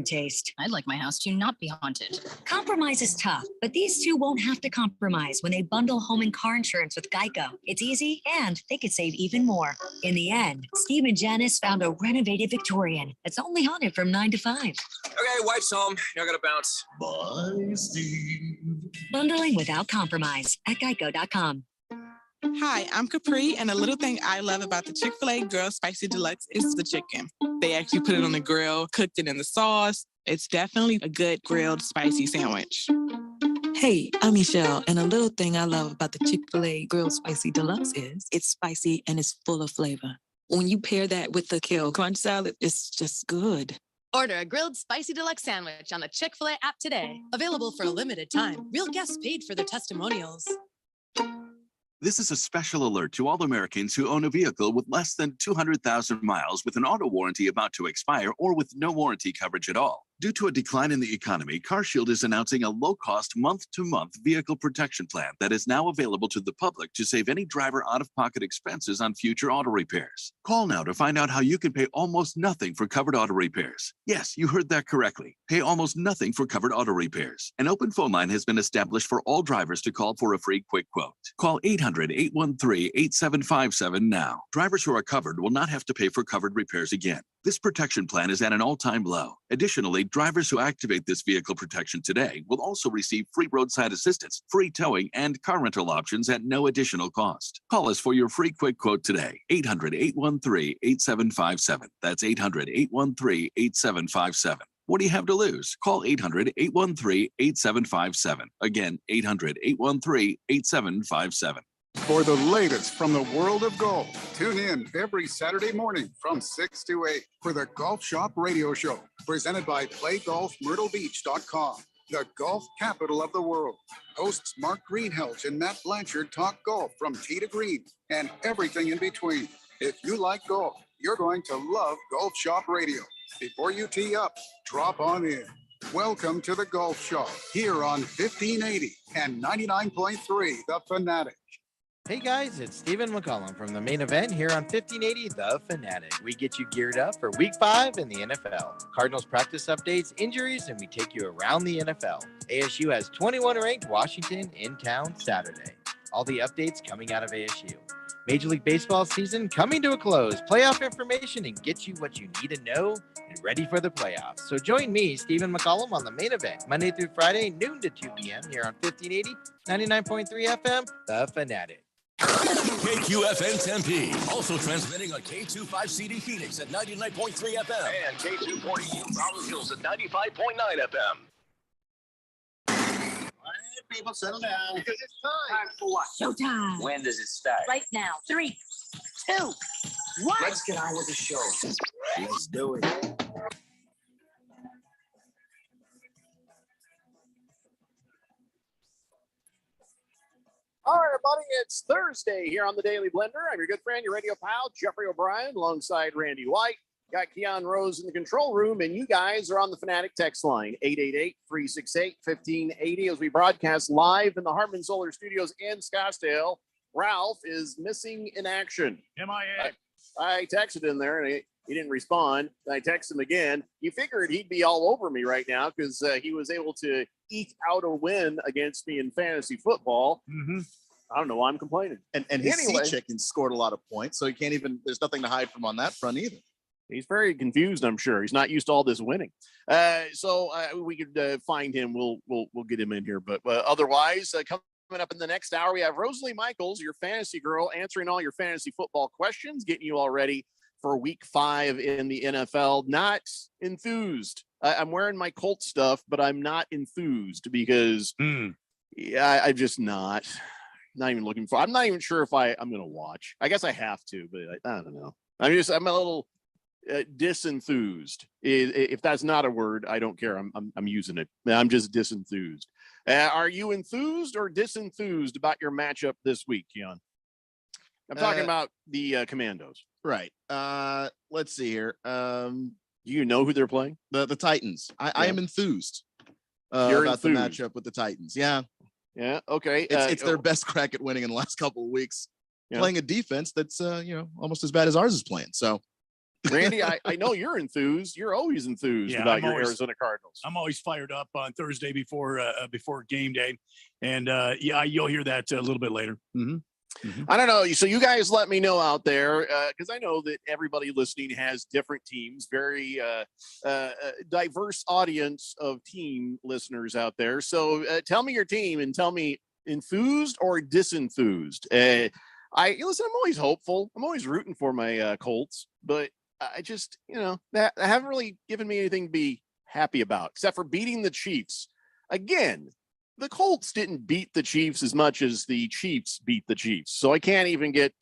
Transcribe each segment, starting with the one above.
taste. I'd like my house to not be haunted. Compromise is tough, but these two won't have to compromise when they bundle home and car insurance with Geico. It's easy, and they could save even more. In the end, Steve and Janice found a renovated Victorian that's only haunted from 9 to 5. Okay, wife's home. You're gonna bounce. Bye, Steve. Bundling without compromise at geico.com. Hi, I'm Capri, and a little thing I love about the Chick-fil-A Grilled Spicy Deluxe is the chicken. They actually put it on the grill, cooked it in the sauce. It's definitely a good grilled spicy sandwich. Hey, I'm Michelle, and a little thing I love about the Chick-fil-A Grilled Spicy Deluxe is it's spicy and it's full of flavor. When you pair that with the kale crunch salad, it's just good. Order a grilled spicy deluxe sandwich on the Chick-fil-A app today. Available for a limited time. Real guests paid for their testimonials. This is a special alert to all Americans who own a vehicle with less than 200,000 miles with an auto warranty about to expire or with no warranty coverage at all. Due to a decline in the economy, CarShield is announcing a low-cost month-to-month vehicle protection plan that is now available to the public to save any driver out-of-pocket expenses on future auto repairs. Call now to find out how you can pay almost nothing for covered auto repairs. Yes, you heard that correctly. Pay almost nothing for covered auto repairs. An open phone line has been established for all drivers to call for a free quick quote. Call 800-813-8757 now. Drivers who are covered will not have to pay for covered repairs again. This protection plan is at an all-time low. Additionally, drivers who activate this vehicle protection today will also receive free roadside assistance, free towing, and car rental options at no additional cost. Call us for your free quick quote today. 800-813-8757. That's 800-813-8757. What do you have to lose? Call 800-813-8757. Again, 800-813-8757. For the latest from the world of golf, tune in every Saturday morning from 6 to 8 for the Golf Shop Radio Show, presented by PlayGolfMyrtleBeach.com, the golf capital of the world. Hosts Mark Greenhelch and Matt Blanchard talk golf from tee to green and everything in between. If you like golf, you're going to love Golf Shop Radio. Before you tee up, drop on in. Welcome to the Golf Shop here on 1580 and 99.3 The Fanatic. Hey guys, it's Stephen McCollum from the main event here on 1580 The Fanatic. We get you geared up for week 5 in the NFL. Cardinals practice updates, injuries, and we take you around the NFL. ASU has 21 ranked Washington in town Saturday. All the updates coming out of ASU. Major League Baseball season coming to a close. Playoff information and get you what you need to know and ready for the playoffs. So join me, Stephen McCollum, on the main event, Monday through Friday, noon to 2 p.m. here on 1580, 99.3 FM, The Fanatic. KQFN Tempe, also transmitting on K25CD Phoenix at 99.3 FM and K240 Rolling Hills at 95.9 FM. All right, people, settle down. Because it's time for what? Showtime. When does it start? Right now. 3, 2, 1. Let's get on with the show. Let's do it. All right, everybody, it's Thursday here on the Daily Blender. I'm your good friend, your radio pal, Jeffrey O'Brien, alongside Randy White. Got Keon Rose in the control room, and you guys are on the Fanatic text line, 888-368-1580, as we broadcast live in the Hartman Solar Studios in Scottsdale. Ralph is missing in action. MIA. I texted him there, and he didn't respond. I texted him again. You figured he'd be all over me right now because he was able to eke out a win against me in fantasy football. Mm-hmm. I don't know why I'm complaining. And his sea chicken scored a lot of points, so he can't even, there's nothing to hide from on that front either. He's very confused, I'm sure. He's not used to all this winning. So we could find him. We'll get him in here. But otherwise, coming up in the next hour, we have Rosalie Michaels, your fantasy girl, answering all your fantasy football questions, getting you all ready for week 5 in the NFL. Not enthused. I'm wearing my Colt stuff, but I'm not enthused because I'm just not even looking for. I'm not even sure if I'm going to watch. I guess I have to, but I don't know. I'm a little disenthused. If that's not a word, I don't care. I'm using it. I'm just disenthused. Are you enthused or disenthused about your matchup this week, Keon? I'm talking about the Commandos. Right. Let's see here. Do you know who they're playing? The Titans. I am enthused You're about enthused. the matchup with the Titans. Yeah. Yeah. Okay. It's their best crack at winning in the last couple of weeks. Yeah. Playing a defense that's almost as bad as ours is playing. So Randy, I know you're enthused. You're always enthused Yeah, about I'm your always- Arizona Cardinals. I'm always fired up on Thursday before game day, and yeah, you'll hear that a little bit later. I don't know. So you guys let me know out there because I know that everybody listening has different teams, very diverse audience of team listeners out there. So tell me your team and tell me enthused or disenthused. Listen, I'm always hopeful. I'm always rooting for my Colts, but I just, that haven't really given me anything to be happy about except for beating the Chiefs. Again, the Colts didn't beat the Chiefs as much as the Chiefs beat the Chiefs. So I can't even get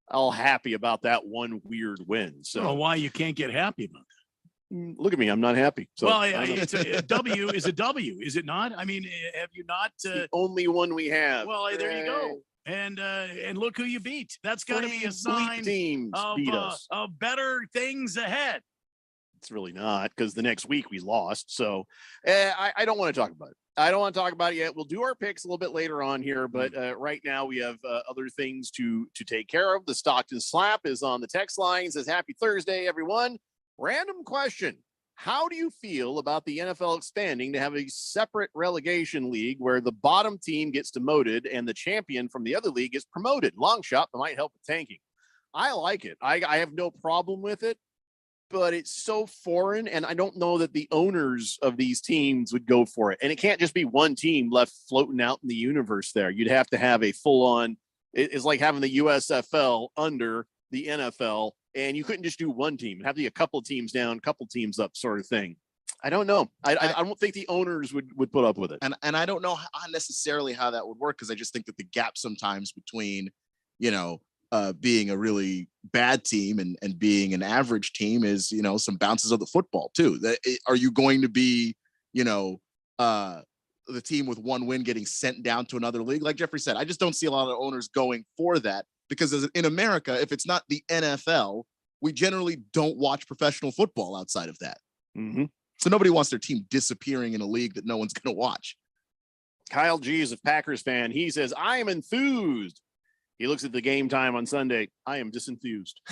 all happy about that one weird win. So I don't know why you can't get happy about that. Look at me. I'm not happy. So well, it's a W is a W, is it not? I mean, have you not? The only one we have. Well, there you go. And look who you beat. That's got to be a sign teams beat us. Of better things ahead. It's really not because the next week we lost. So I don't want to talk about it. I don't want to talk about it yet. We'll do our picks a little bit later on here, but right now we have other things to take care of. The Stockton Slap is on the text line. It says, "Happy Thursday, everyone." Random question. How do you feel about the NFL expanding to have a separate relegation league where the bottom team gets demoted and the champion from the other league gets promoted? Long shot, but might help with tanking. I like it. I have no problem with it, but it's so foreign, and I don't know that the owners of these teams would go for it. And it can't just be one team left floating out in the universe there. You'd have to have a full-on – it's like having the USFL under the NFL, and you couldn't just do one team. Have a couple teams down, a couple teams up sort of thing. I don't know. I don't think the owners would put up with it. And I don't know necessarily how that would work because I just think that the gap sometimes between, being a really bad team and being an average team is, some bounces of the football too. Are you going to be, the team with one win getting sent down to another league? Like Jeffrey said, I just don't see a lot of owners going for that because in America, if it's not the NFL, we generally don't watch professional football outside of that. Mm-hmm. So nobody wants their team disappearing in a league that no one's going to watch. Kyle G is a Packers fan. He says, "I am enthused." He looks at the game time on Sunday. I am disenthused.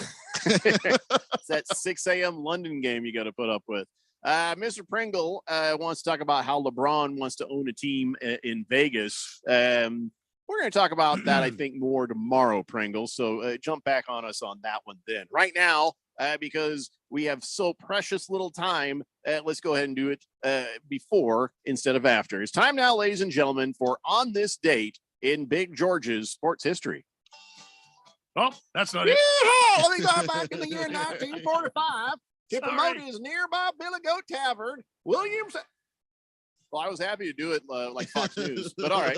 It's that 6 a.m. London game you got to put up with. Mr. Pringle wants to talk about how LeBron wants to own a team in Vegas. We're going to talk about that, I think, more tomorrow, Pringle. So jump back on us on that one then. Right now, because we have so precious little time, let's go ahead and do it before instead of after. It's time now, ladies and gentlemen, for On This Date in Big George's sports history. Oh, that's not it. Let me go back in the year 1945 to promote his nearby Billy Goat Tavern, Williams. Well, I was happy to do it like Fox News, but all right.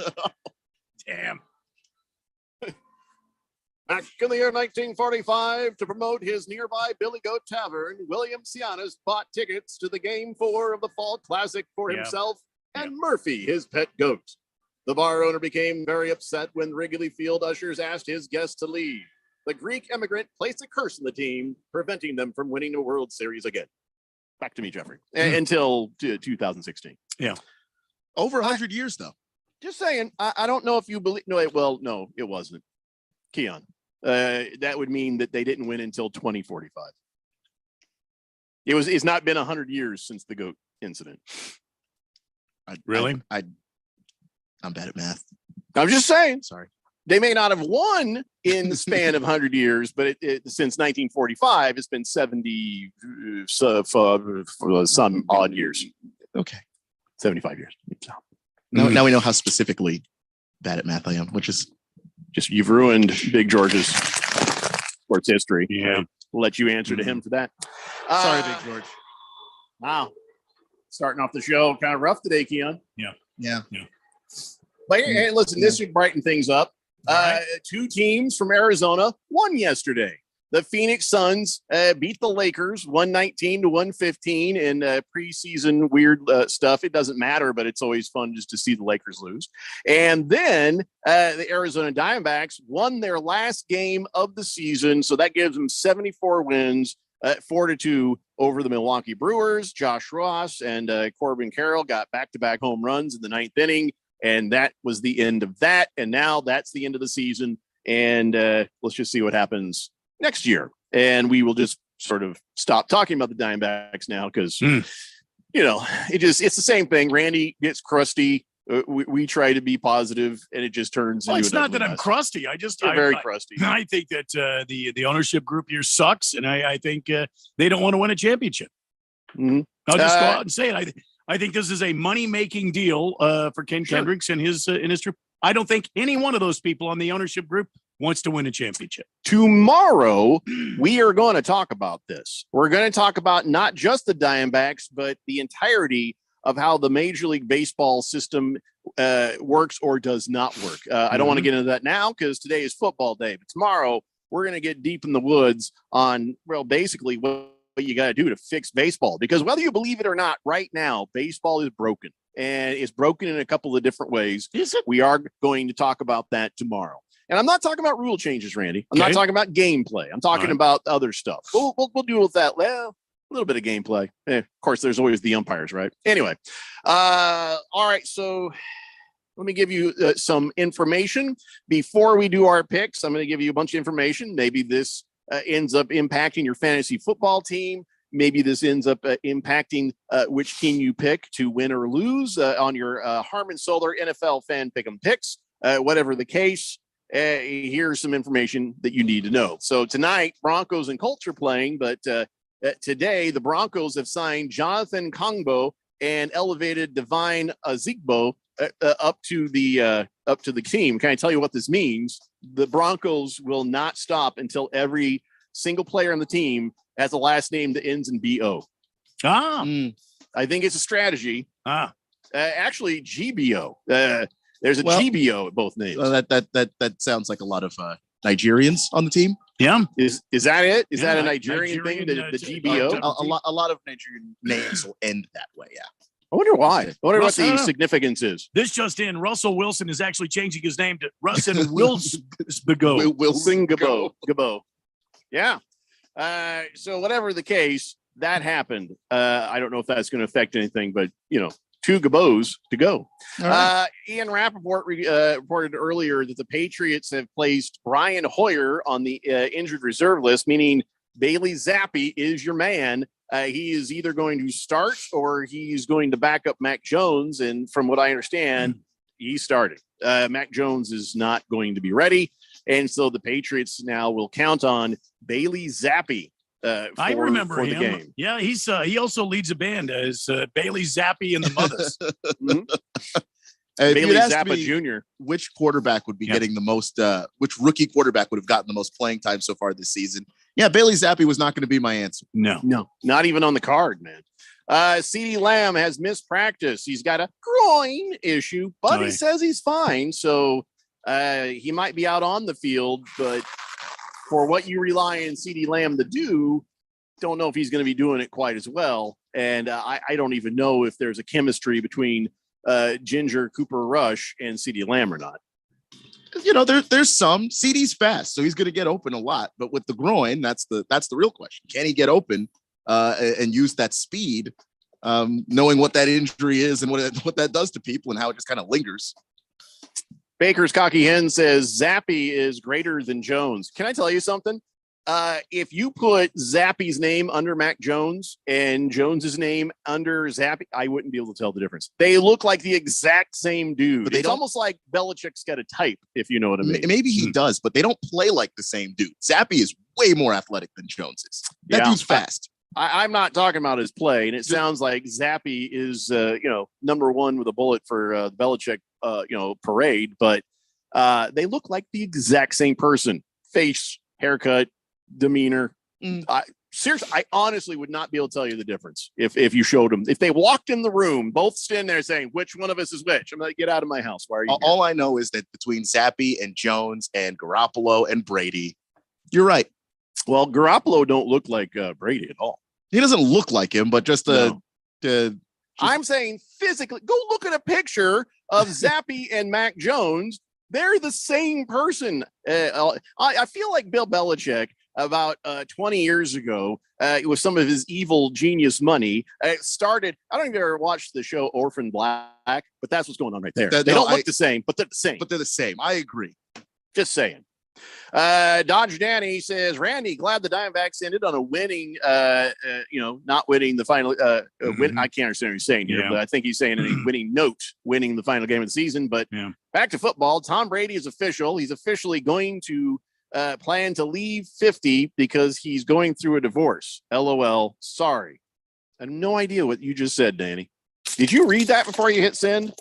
Damn. Back in the year 1945 to promote his nearby Billy Goat Tavern, William Cianis bought tickets to the Game 4 of the Fall Classic for himself and Murphy, his pet goat. The bar owner became very upset when Wrigley Field ushers asked his guests to leave. The Greek immigrant placed a curse on the team, preventing them from winning a World Series again. Back to me, Jeffrey. Until 2016. Yeah. Over 100 years, though. Just saying, I don't know if you believe. No, it wasn't. Keon. That would mean that they didn't win until 2045. It's not been 100 years since the goat incident. Really? I'm bad at math. I'm just saying. Sorry. They may not have won in the span of 100 years, but since 1945, it's been 70 some odd years. Okay. 75 years. So. Now we know how specifically bad at math I am, which is just you've ruined Big George's sports history. Yeah. We'll let you answer to him for that. Sorry, Big George. Wow. Starting off the show kind of rough today, Keon. Yeah. But hey, listen, this should brighten things up. Two teams from Arizona won yesterday. The Phoenix Suns beat the Lakers 119-115 in preseason weird stuff. It doesn't matter, but it's always fun just to see the Lakers lose. And then the Arizona Diamondbacks won their last game of the season. So that gives them 74 wins, 4-2 over the Milwaukee Brewers. Josh Ross and Corbin Carroll got back-to-back home runs in the ninth inning. And that was the end of that. And now that's the end of the season. And let's just see what happens next year. And we will just sort of stop talking about the Diamondbacks now because, you know, it's the same thing. Randy gets crusty. We try to be positive, and it just turns into. It's not that I'm crusty. You're very crusty. I think that the ownership group here sucks, and I think they don't want to win a championship. Mm-hmm. I'll just go out and say it. I think this is a money-making deal for Ken Kendricks and his group. I don't think any one of those people on the ownership group wants to win a championship. Tomorrow, we are going to talk about this. We're going to talk about not just the Diamondbacks, but the entirety of how the Major League Baseball system works or does not work. I don't want to get into that now because today is football day. But tomorrow, we're going to get deep in the woods on, well, basically what you got to do to fix baseball. Because whether you believe it or not, right now, baseball is broken. And it's broken in a couple of different ways. Is it? We are going to talk about that tomorrow. And I'm not talking about rule changes, Randy. I'm not talking about gameplay. I'm talking about other stuff. We'll deal with that. Well, a little bit of gameplay. Of course, there's always the umpires, right? Anyway. All right. So let me give you some information. Before we do our picks, I'm going to give you a bunch of information. Maybe this ends up impacting your fantasy football team. Maybe this ends up impacting which team you pick to win or lose on your Harman Solar NFL Fan Pick'em picks. Whatever the case, here's some information that you need to know. So tonight, Broncos and Colts are playing, but today the Broncos have signed Jonathan Kongbo and elevated Divine Zigbo up to the team. Can I tell you what this means? The Broncos will not stop until every single player on the team has a last name that ends in B-O. I think it's a strategy. Actually, GBO. There's a GBO at both names. That sounds like a lot of Nigerians on the team. Yeah. Is that it? Is that a Nigerian thing? The GBO? A lot of Nigerian names will end that way. Yeah. I wonder why. I wonder what the significance is. This just in: Russell Wilson is actually changing his name to Russell Wilsongo. Wilson Gabo. Yeah. So whatever the case, that happened. I don't know if that's going to affect anything, but you know, 2 Gabos to go. Ian Rappaport reported earlier that the Patriots have placed Brian Hoyer on the injured reserve list, meaning Bailey Zappi is your man. He is either going to start or he's going to back up Mac Jones. And from what I understand, he's starting. Mac Jones is not going to be ready. And so the Patriots now will count on Bailey Zappi. I remember him. The game. Yeah, he's he also leads a band as Bailey Zappi and the Mothers. Bailey Zappa Jr. Which quarterback would be getting the most? Which rookie quarterback would have gotten the most playing time so far this season? Yeah, Bailey Zappi was not going to be my answer. No, not even on the card, man. CeeDee Lamb has missed practice. He's got a groin issue, but he says he's fine. So he might be out on the field, but for what you rely on CeeDee Lamb to do, don't know if he's going to be doing it quite as well. And I don't even know if there's a chemistry between Ginger Cooper Rush and CeeDee Lamb or not. You know, there's some. CeeDee's fast, so he's going to get open a lot. But with the groin, that's the real question. Can he get open and use that speed, knowing what that injury is and what that does to people and how it just kind of lingers? Baker's Cocky Hen says Zappi is greater than Jones. Can I tell you something? If you put Zappi's name under Mac Jones and Jones's name under Zappi, I wouldn't be able to tell the difference. They look like the exact same dude. But it's almost like Belichick's got a type, if you know what I mean. Maybe he does, but they don't play like the same dude. Zappi is way more athletic than Jones is. That dude's fast. I'm not talking about his play, and it sounds like Zappi is, number one with a bullet for the Belichick, parade. But they look like the exact same person: face, haircut, demeanor. Seriously, I honestly would not be able to tell you the difference if you showed them. If they walked in the room, both standing there saying, "Which one of us is which?" I'm like, "Get out of my house! Why are you?" All I know is that between Zappi and Jones and Garoppolo and Brady, you're right. Well, Garoppolo don't look like Brady at all. He doesn't look like him, but just I'm saying physically. Go look at a picture of Zappi and Mac Jones. They're the same person. I feel like Bill Belichick about 20 years ago, with some of his evil genius money, started. I don't even ever watched the show Orphan Black, but that's what's going on right there. They don't look the same, but they're the same. I agree. Just saying. Dodge Danny says, Randy, glad the Diamondbacks ended on a winning, not winning the final win. I can't understand what he's saying here, but I think he's saying a winning note, winning the final game of the season. But back to football. Tom Brady is official. He's officially going to plan to leave 50 because he's going through a divorce. LOL. Sorry. I have no idea what you just said, Danny. Did you read that before you hit send?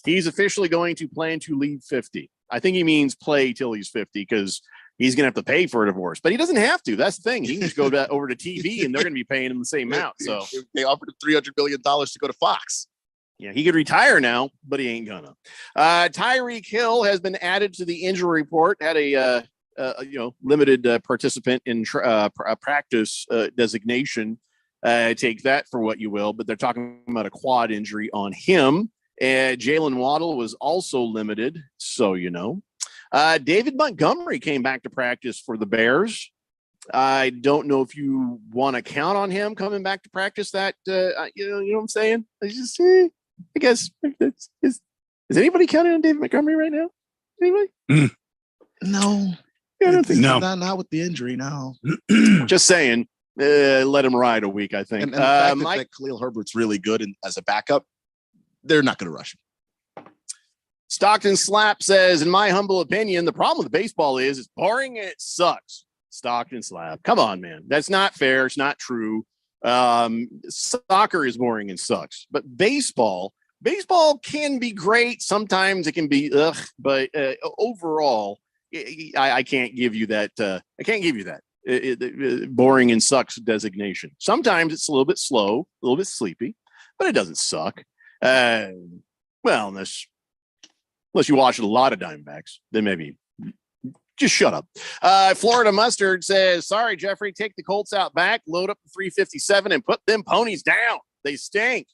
He's officially going to plan to leave 50. I think he means play till he's 50 because he's going to have to pay for a divorce, but he doesn't have to. That's the thing. He can just go over to TV and they're going to be paying him the same amount. So they offered him $300 billion to go to Fox. Yeah, he could retire now, but he ain't gonna. Tyreek Hill has been added to the injury report. Had a limited participant in practice designation. Take that for what you will, but they're talking about a quad injury on him. Jalen Waddle was also limited, so you know. David Montgomery came back to practice for the Bears. I don't know if you want to count on him coming back to practice. That you know what I'm saying? I guess is anybody counting on David Montgomery right now? Anybody? No, I don't think no. Not with the injury. No, just saying. Let him ride a week. I think. And the fact that Khalil Herbert's really good as a backup, they're not going to rush him. Stockton Slap says, in my humble opinion, the problem with baseball is it's boring and it sucks. Stockton Slap. Come on, man. That's not fair. It's not true. Soccer is boring and sucks. But baseball can be great. Sometimes it can be but overall, I can't give you that. I can't give you that boring and sucks designation. Sometimes it's a little bit slow, a little bit sleepy, but it doesn't suck. Well, unless you watch a lot of Diamondbacks, then maybe just shut up. Florida Mustard says, sorry, Jeffrey, take the Colts out back, load up the 357 and put them ponies down. They stink.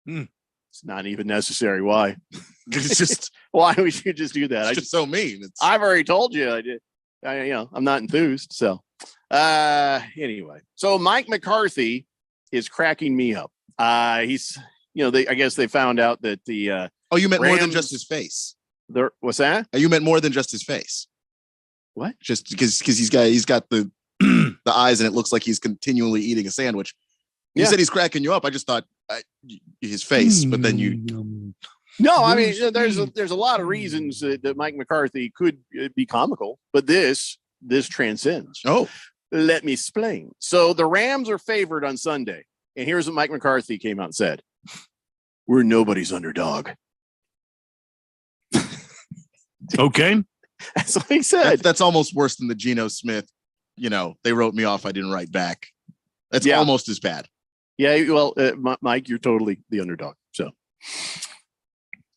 It's not even necessary. Why? It's just why would you just do that? It's just so mean. I've already told you I did. I'm not enthused. So anyway, so Mike McCarthy is cracking me up. He's I guess they found out that the you meant more than just his face. What's that? You meant more than just his face. What? Just because he's got the the eyes and it looks like he's continually eating a sandwich. You said he's cracking you up. I just thought his face, but then you. No, I mean there's a lot of reasons that Mike McCarthy could be comical, but this transcends. Oh, let me explain. So the Rams are favored on Sunday, and here's what Mike McCarthy came out and said: "We're nobody's underdog." Okay, that's what he said. That's almost worse than the Geno Smith. They wrote me off. I didn't write back. That's almost as bad. Yeah, well, Mike, you're totally the underdog. So,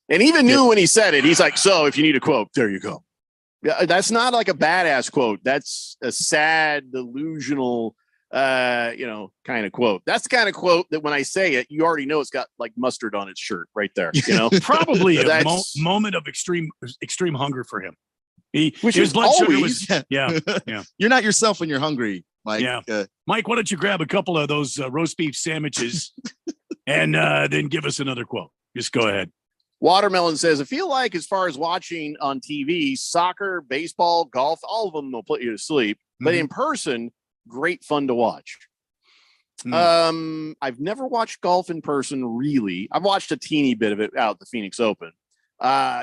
and even knew when he said it, he's like, "So, if you need a quote, there you go." Yeah, that's not like a badass quote. That's a sad, delusional, kind of quote. That's the kind of quote that when I say it, you already know it's got like mustard on its shirt right there. Probably a moment of extreme hunger for him. His blood sugar was yeah. You're not yourself when you're hungry, Mike. Yeah, Mike, why don't you grab a couple of those roast beef sandwiches and then give us another quote? Just go ahead. Watermelon says, I feel like as far as watching on TV, soccer, baseball, golf, all of them will put you to sleep. But in person, great fun to watch. I've never watched golf in person, really. I've watched a teeny bit of it out at the Phoenix Open.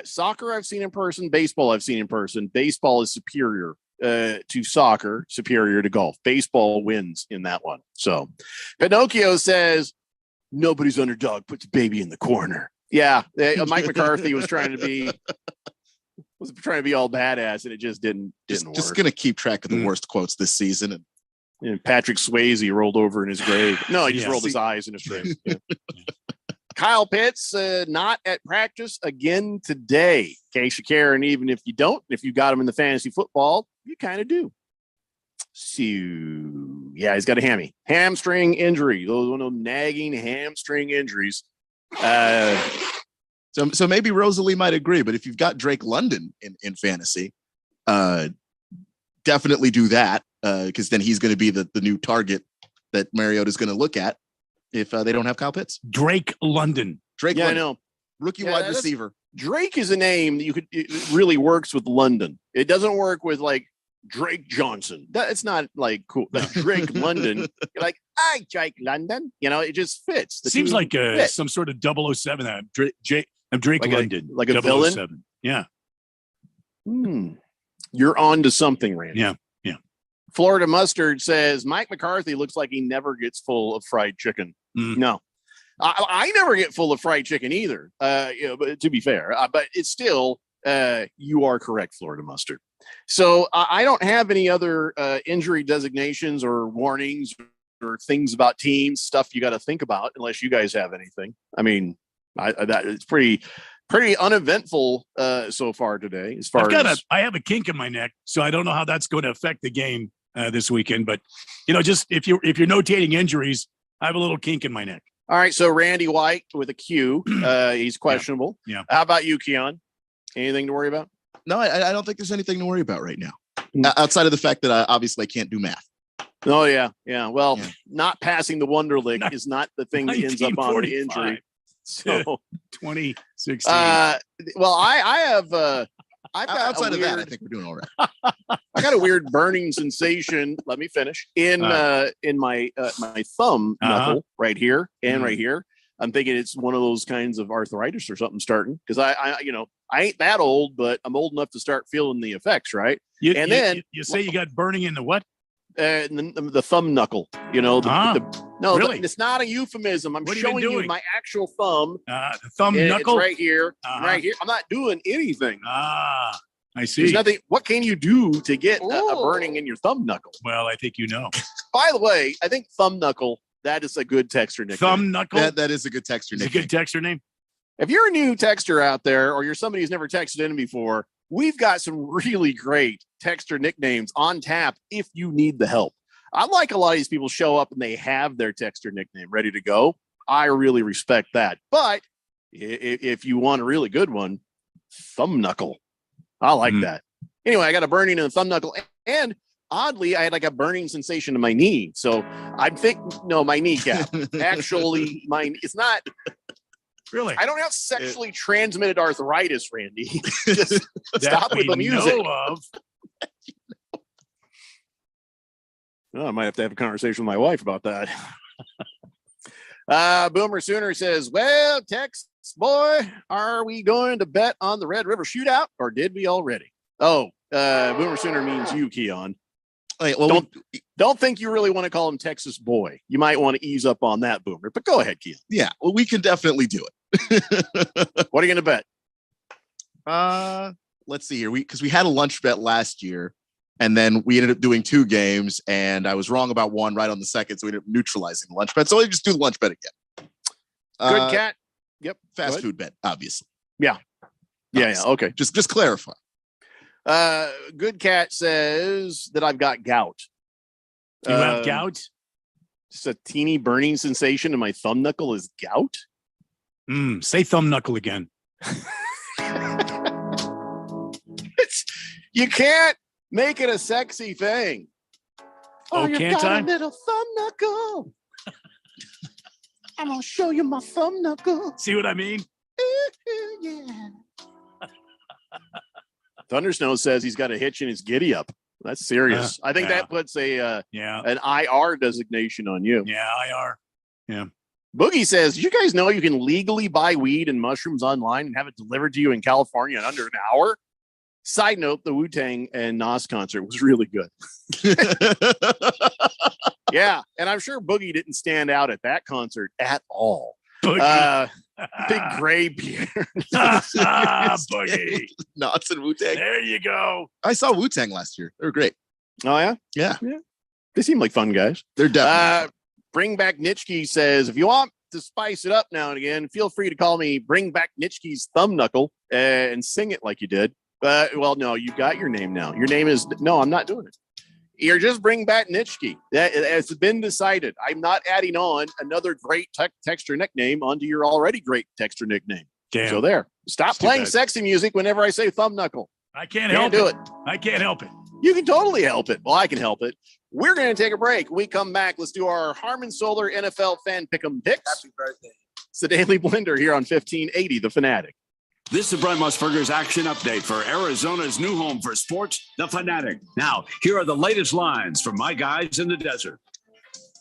Soccer I've seen in person. Baseball I've seen in person. Baseball is superior to soccer, superior to golf. Baseball wins in that one. So Pinocchio says, nobody's underdog puts baby in the corner. Yeah, Mike McCarthy was trying to be all badass, and it just didn't work. Just gonna keep track of the worst quotes this season. And Patrick Swayze rolled over in his grave. No, he just rolled his eyes in his grave. Yeah. Kyle Pitts not at practice again today. In case you care, and even if you don't, if you got him in the fantasy football, you kind of do. So yeah, he's got a hamstring injury. Those one of those nagging hamstring injuries. So maybe Rosalie might agree, but if you've got Drake London in fantasy, definitely do that because then he's going to be the new target that Mariota's going to look at if they don't have Kyle Pitts. Drake London. London. I know. Rookie wide receiver. Drake is a name that it really works with London. It doesn't work with like Drake Johnson. It's not like cool. Like Drake London. You're like, I Drake London. You know, it just fits. The Seems team like fits. some sort of 007. I'm Drake Like London. like a villain? 007. Yeah. You're on to something, Randy. Yeah. Florida Mustard says Mike McCarthy looks like he never gets full of fried chicken. No, I never get full of fried chicken either. But to be fair, but it's still you are correct, Florida Mustard. So I don't have any other injury designations or warnings or things about teams, stuff you got to think about, unless you guys have anything. I mean, it's pretty uneventful so far today. As far I have a kink in my neck, so I don't know how that's going to affect the game this weekend. But just if you're notating injuries, I have a little kink in my neck. All right, so Randy White with a Q, he's questionable. Yeah. How about you, Keon? Anything to worry about? No, I don't think there's anything to worry about right now. Outside of the fact that I obviously can't do math. Oh, yeah. Well, not passing the Wonderlic is not the thing that ends up on the injury. So 2016. Well, I have I've got outside of that, I weird- think we're doing all right. I got a weird burning sensation. Let me finish in my my thumb knuckle right here and right here. I'm thinking it's one of those kinds of arthritis or something starting, because I ain't that old, but I'm old enough to start feeling the effects, right? Then you say you got burning in the what? The thumb knuckle. Really? It's not a euphemism. I'm What have you been showing you doing? my actual thumb. The thumb and knuckle it's right here, Uh-huh. right here. I'm not doing anything. I see. There's nothing. What can you do to get a burning in your thumb knuckle? Well, I think you know. By the way, I think thumb knuckle, that is a good texture nickname. Thumb knuckle. That is a good texture It's a nickname. good texture name. If you're a new texter out there, or you're somebody who's never texted in before, we've got some really great texter nicknames on tap if you need the help. I like a lot of these people show up and they have their texter nickname ready to go. I really respect that. But if you want a really good one, thumb knuckle. I like that. Anyway, I got a burning in the thumb knuckle, and oddly, I had like a burning sensation in my knee. So my kneecap. Actually, it's not. Really? I don't have sexually transmitted arthritis, Randy. Just stop with the music. I might have to have a conversation with my wife about that. Boomer Sooner says, well, Tex boy, are we going to bet on the Red River shootout, or did we already? Oh, Boomer Sooner means you, Keon. Don't think you really want to call him Texas boy. You might want to ease up on that, Boomer. But go ahead, Keon. Yeah, well, we can definitely do it. What are you going to bet? Let's see here. Because we had a lunch bet last year, and then we ended up doing 2 games, and I was wrong about one right on the second, so we ended up neutralizing the lunch bet. So we just do the lunch bet again. Good cat. Yep. Fast food bet, obviously. Yeah. Yeah. Okay. Just clarify. Good cat says that I've got gout. You have gout? Just a teeny burning sensation in my thumb knuckle is gout. Say thumb knuckle again. You can't make it a sexy thing. Oh, you can't got I? a little thumb knuckle. I'm gonna show you my thumb knuckle. See what I mean? Yeah. Thundersnow says he's got a hitch in his giddy up. That's serious. I think that puts an IR designation on you. Yeah, IR. Yeah. Boogie says, did you guys know you can legally buy weed and mushrooms online and have it delivered to you in California in under an hour? Side note, the Wu-Tang and Nas concert was really good. Yeah, and I'm sure Boogie didn't stand out at that concert at all. Big gray beard. Boogie. Knots and Wu-Tang. There you go. I saw Wu-Tang last year. They were great. Oh, yeah? Yeah. They seem like fun guys. They're definitely. Bring Back Nitschke says, if you want to spice it up now and again, feel free to call me Bring Back Nitschke's Thumb Knuckle and sing it like you did. Well, no, you got your name now. Your name is, no, I'm not doing it. You're just Bring Back Nitschke. That has been decided. I'm not adding on another great texture nickname onto your already great texture nickname. Damn. So there. Stop playing sexy music whenever I say thumb knuckle. I can't Can't help do it. I can't help it. You can totally help it. Well, I can help it. We're going to take a break. When we come back, let's do our Harmon Solar NFL fan pick'em picks. Happy birthday. It's the Daily Blender here on 1580 The Fanatic. This is Brent Musburger's action update for Arizona's new home for sports, The Fanatic. Now, here are the latest lines from my guys in the desert.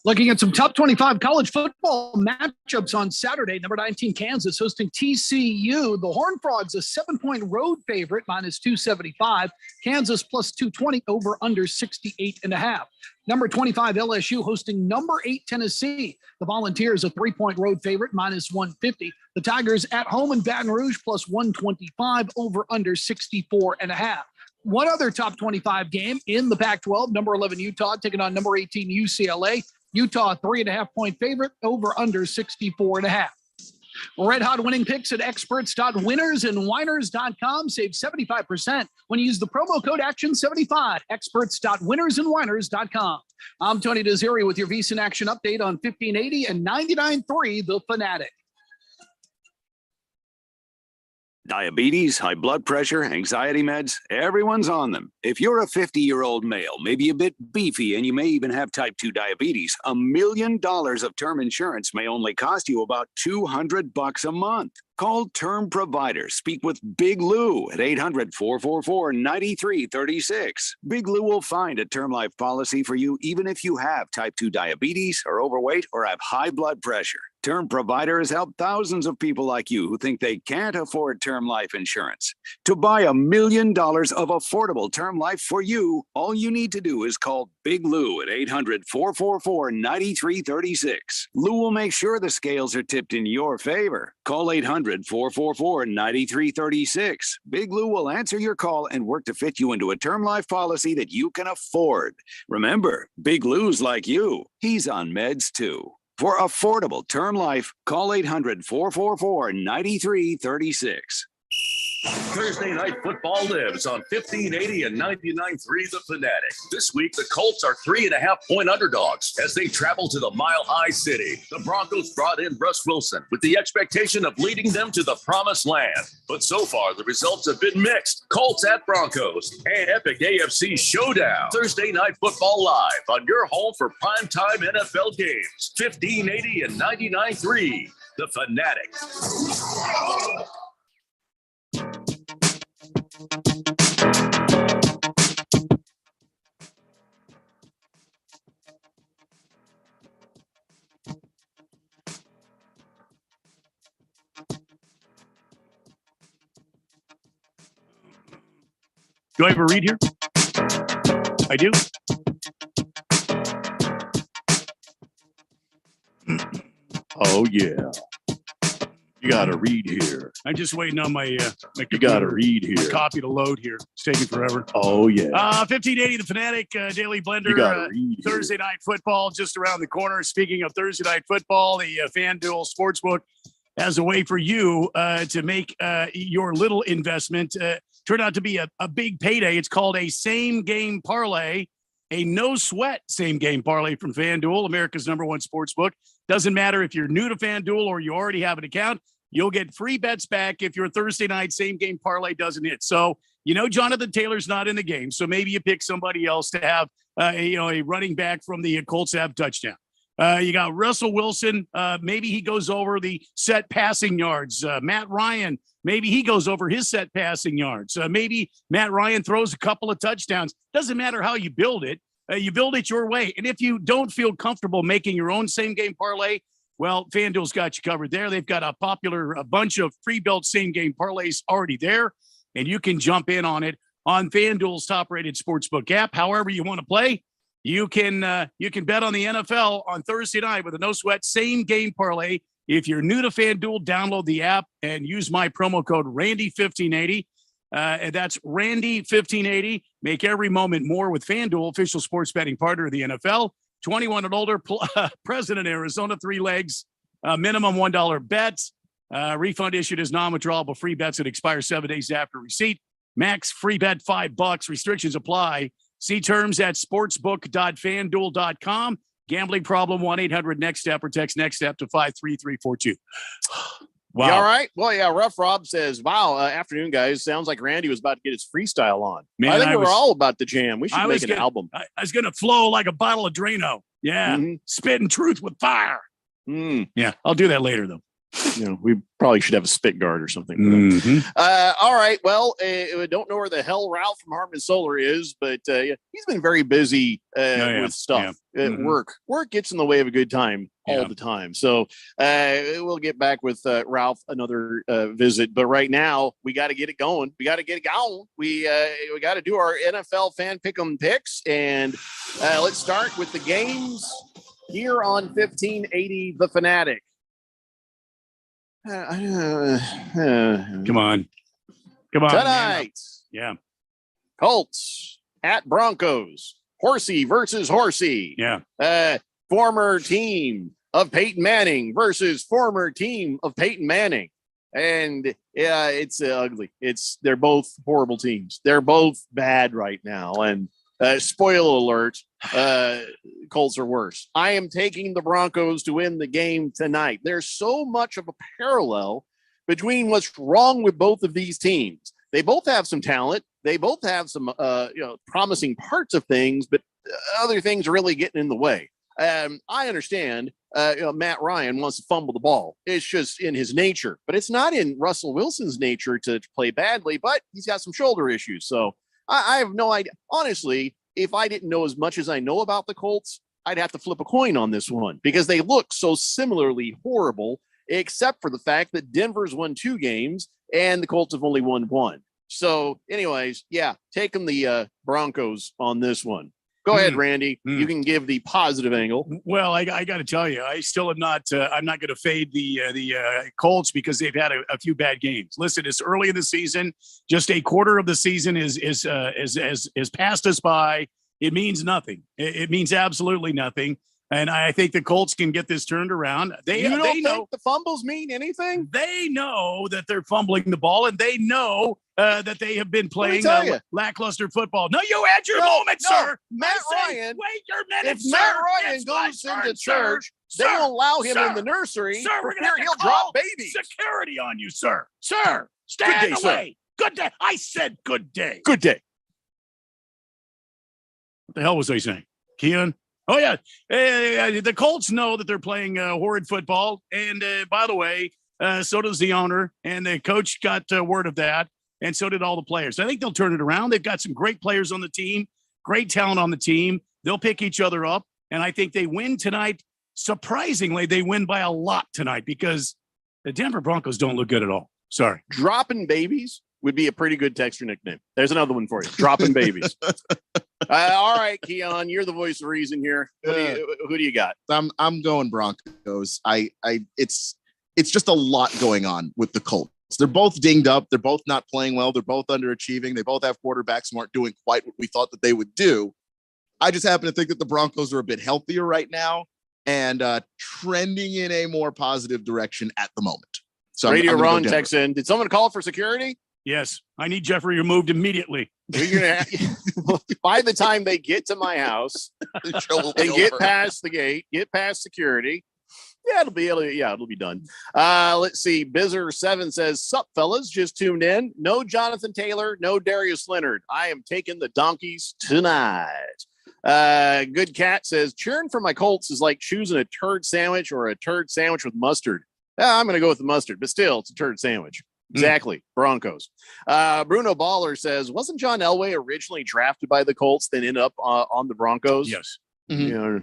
Looking at some top 25 college football matchups on Saturday, number 19 Kansas hosting TCU. The Horned Frogs a 7-point road favorite, minus 275. Kansas plus 220, over under 68.5. Number 25 LSU hosting number 8 Tennessee. The Volunteers a 3-point road favorite, minus 150. The Tigers at home in Baton Rouge plus 125, over under 64.5. One other top 25 game in the Pac-12, number 11 Utah taking on number 18 UCLA. Utah 3.5-point favorite, over under 64.5. Red hot winning picks at experts.winnersandwiners.com. Save 75% when you use the promo code ACTION75. Experts.winnersandwiners.com. I'm Tony Desiri with your VSiN Action Update on 1580 and 99.3 The Fanatic. Diabetes, high blood pressure, anxiety meds, everyone's on them. If you're a 50-year-old male, maybe a bit beefy, and you may even have type 2 diabetes, $1 million of term insurance may only cost you about $200 a month. Call Term Provider. Speak with Big Lou at 800-444-9336. Big Lou will find a term life policy for you even if you have type 2 diabetes, are overweight, or have high blood pressure. Term Provider has helped thousands of people like you who think they can't afford term life insurance. To buy $1 million of affordable term life for you, all you need to do is call Big Lou at 800-444-9336. Lou will make sure the scales are tipped in your favor. Call 800-444-9336. Big Lou will answer your call and work to fit you into a term life policy that you can afford. Remember, Big Lou's like you. He's on meds too. For affordable term life, call 800-444-9336. Thursday Night Football lives on 1580 and 99.3 The Fanatic. This week, the Colts are 3.5-point underdogs as they travel to the Mile High City. The Broncos brought in Russ Wilson with the expectation of leading them to the promised land. But so far, the results have been mixed. Colts at Broncos, an epic AFC showdown. Thursday Night Football live on your home for primetime NFL games. 1580 and 99.3 The Fanatic. Do I have a read here? I do. Oh, yeah. You got to read here. I'm just waiting on my You got to read my here. copy to load here. It's taking forever. Oh, yeah. 1580 The Fanatic Daily You Blender. gotta read here. Thursday Night Football just around the corner. Speaking of Thursday Night Football, the FanDuel Sportsbook has a way for you to make your little investment turn out to be a big payday. It's called a same-game parlay, a no-sweat same-game parlay from FanDuel, America's #1 sportsbook. Doesn't matter if you're new to FanDuel or you already have an account. You'll get free bets back if your Thursday night same-game parlay doesn't hit. So, Jonathan Taylor's not in the game, so maybe you pick somebody else to have, a running back from the Colts to have touchdown. You got Russell Wilson. Maybe he goes over the set passing yards. Matt Ryan, maybe he goes over his set passing yards. Maybe Matt Ryan throws a couple of touchdowns. Doesn't matter how you build it. You build it your way. And if you don't feel comfortable making your own same-game parlay, well, FanDuel's got you covered there. They've got a bunch of pre-built same-game parlays already there, and you can jump in on it on FanDuel's top-rated sportsbook app. However you want to play, you can bet on the NFL on Thursday night with a no-sweat same-game parlay. If you're new to FanDuel, download the app and use my promo code Randy1580. And that's Randy1580. Make every moment more with FanDuel, official sports betting partner of the NFL. 21 and older, present in Arizona, 3 legs, minimum $1 bets. Refund issued as non-withdrawable free bets that expire 7 days after receipt. Max free bet $5. Restrictions apply. See terms at sportsbook.fanduel.com. Gambling problem, 1-800-NEXT-STEP or text NEXT STEP to 53342. Wow. You all right? Well, yeah. Rough Rob says, wow, afternoon, guys. Sounds like Randy was about to get his freestyle on. Man, I think we're all about the jam. We should make an album. I was going to flow like a bottle of Drano. Yeah. Spitting truth with fire. Yeah. I'll do that later, though. we probably should have a spit guard or something. All right. Well, I don't know where the hell Ralph from Hartman Solar is, but he's been very busy with stuff. Work gets in the way of a good time all the time. So we'll get back with Ralph another visit. But right now, we got to get it going. We got to do our NFL fan pick'em picks, and let's start with the games here on 1580 The Fanatic. Come on. Tonight. Yeah. Colts at Broncos. Horsey versus Horsey. Yeah. Former team of Peyton Manning versus former team of Peyton Manning. And yeah, it's ugly. They're both horrible teams. They're both bad right now. And spoiler alert, Colts are worse. I am taking the Broncos to win the game tonight. There's so much of a parallel between what's wrong with both of these teams. They both have some talent. They both have some promising parts of things, but other things are really getting in the way. I understand Matt Ryan wants to fumble the ball. It's just in his nature, but it's not in Russell Wilson's nature to play badly, but he's got some shoulder issues. So I have no idea. Honestly, if I didn't know as much as I know about the Colts, I'd have to flip a coin on this one because they look so similarly horrible, except for the fact that Denver's won 2 games and the Colts have only won 1. So anyways, taking the Broncos on this one. Go ahead, Randy. You can give the positive angle. Well, I got to tell you, I still am not. I'm not going to fade the Colts because they've had a few bad games. Listen, it's early in the season. Just a quarter of the season is passed us by. It means nothing. It means absolutely nothing. And I think the Colts can get this turned around. They don't know think the fumbles mean anything. They know that they're fumbling the ball, and they know that they have been playing lackluster football. No, you had your moment, sir. Matt Ryan. Wait your minute, If sir. Matt Ryan It's my goes turn, into sir. church, Sir. they will allow him Sir. in the nursery. Sir, we're for gonna fear have to he'll call drop babies. security on you, sir. Sir, stand day, sir. away. Good day. I said good day. Good day. What the hell was I saying? Keon? Oh, yeah. The Colts know that they're playing horrid football. And by the way, so does the owner. And the coach got word of that. And so did all the players. I think they'll turn it around. They've got some great players on the team, great talent on the team. They'll pick each other up. And I think they win tonight. Surprisingly, they win by a lot tonight because the Denver Broncos don't look good at all. Sorry. Dropping babies would be a pretty good texture nickname. There's another one for you. Dropping babies. All right, Keon, you're the voice of reason here. Who do you got? I'm going Broncos. It's just a lot going on with the Colts. They're both dinged up. They're both not playing well. They're both underachieving. They both have quarterbacks who aren't doing quite what we thought that they would do. I just happen to think that the Broncos are a bit healthier right now and trending in a more positive direction at the moment. So Radio I'm gonna Ron go Denver. texts in. Did someone call for security? Yes. I need Jeffrey removed immediately. You're gonna by the time they get to my house The show will be and get over. past the gate, get past security, it'll be done. Let's see. Bizzer7 says, "Sup, fellas? Just tuned in. No Jonathan Taylor, no Darius Leonard. I am taking the donkeys tonight." Good Cat says, "Cheering for my Colts is like choosing a turd sandwich or a turd sandwich with mustard." I'm going to go with the mustard, but still, it's a turd sandwich. Exactly. Broncos. Bruno Baller says, "Wasn't John Elway originally drafted by the Colts, then ended up on the Broncos?" Yes. Yeah,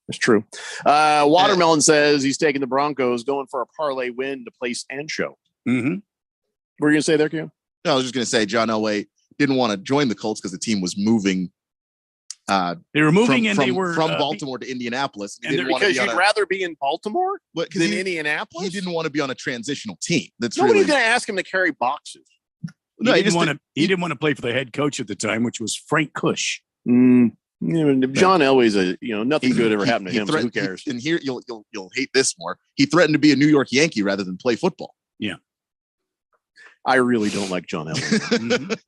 that's true. Watermelon says he's taking the Broncos, going for a parlay win to place and show. Mm-hmm. What were you going to say there, Kim? No, I was just going to say John Elway didn't want to join the Colts because the team was moving. They were moving they were from Baltimore to Indianapolis. And because you'd rather be in Baltimore than he, Indianapolis? He didn't want to be on a transitional team. Nobody's going to ask him to carry boxes. He didn't want to play for the head coach at the time, which was Frank Kush. John Elway's nothing good ever happened to him. So who cares? And here you'll hate this more. He threatened to be a New York Yankee rather than play football. Yeah. I really don't like John Elway.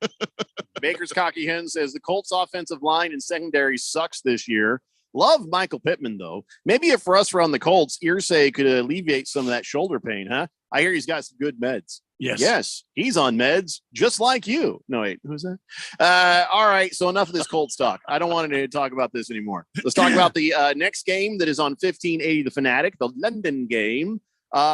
Baker's Cocky Hen says the Colts offensive line and secondary sucks this year. Love Michael Pittman, though. Maybe if Russ were on the Colts, Irsay could alleviate some of that shoulder pain, huh? I hear he's got some good meds. Yes, he's on meds, just like you. No, wait, who's that? All right, so enough of this Colts talk. I don't want to talk about this anymore. Let's talk about the next game that is on 1580 The Fanatic, the London game.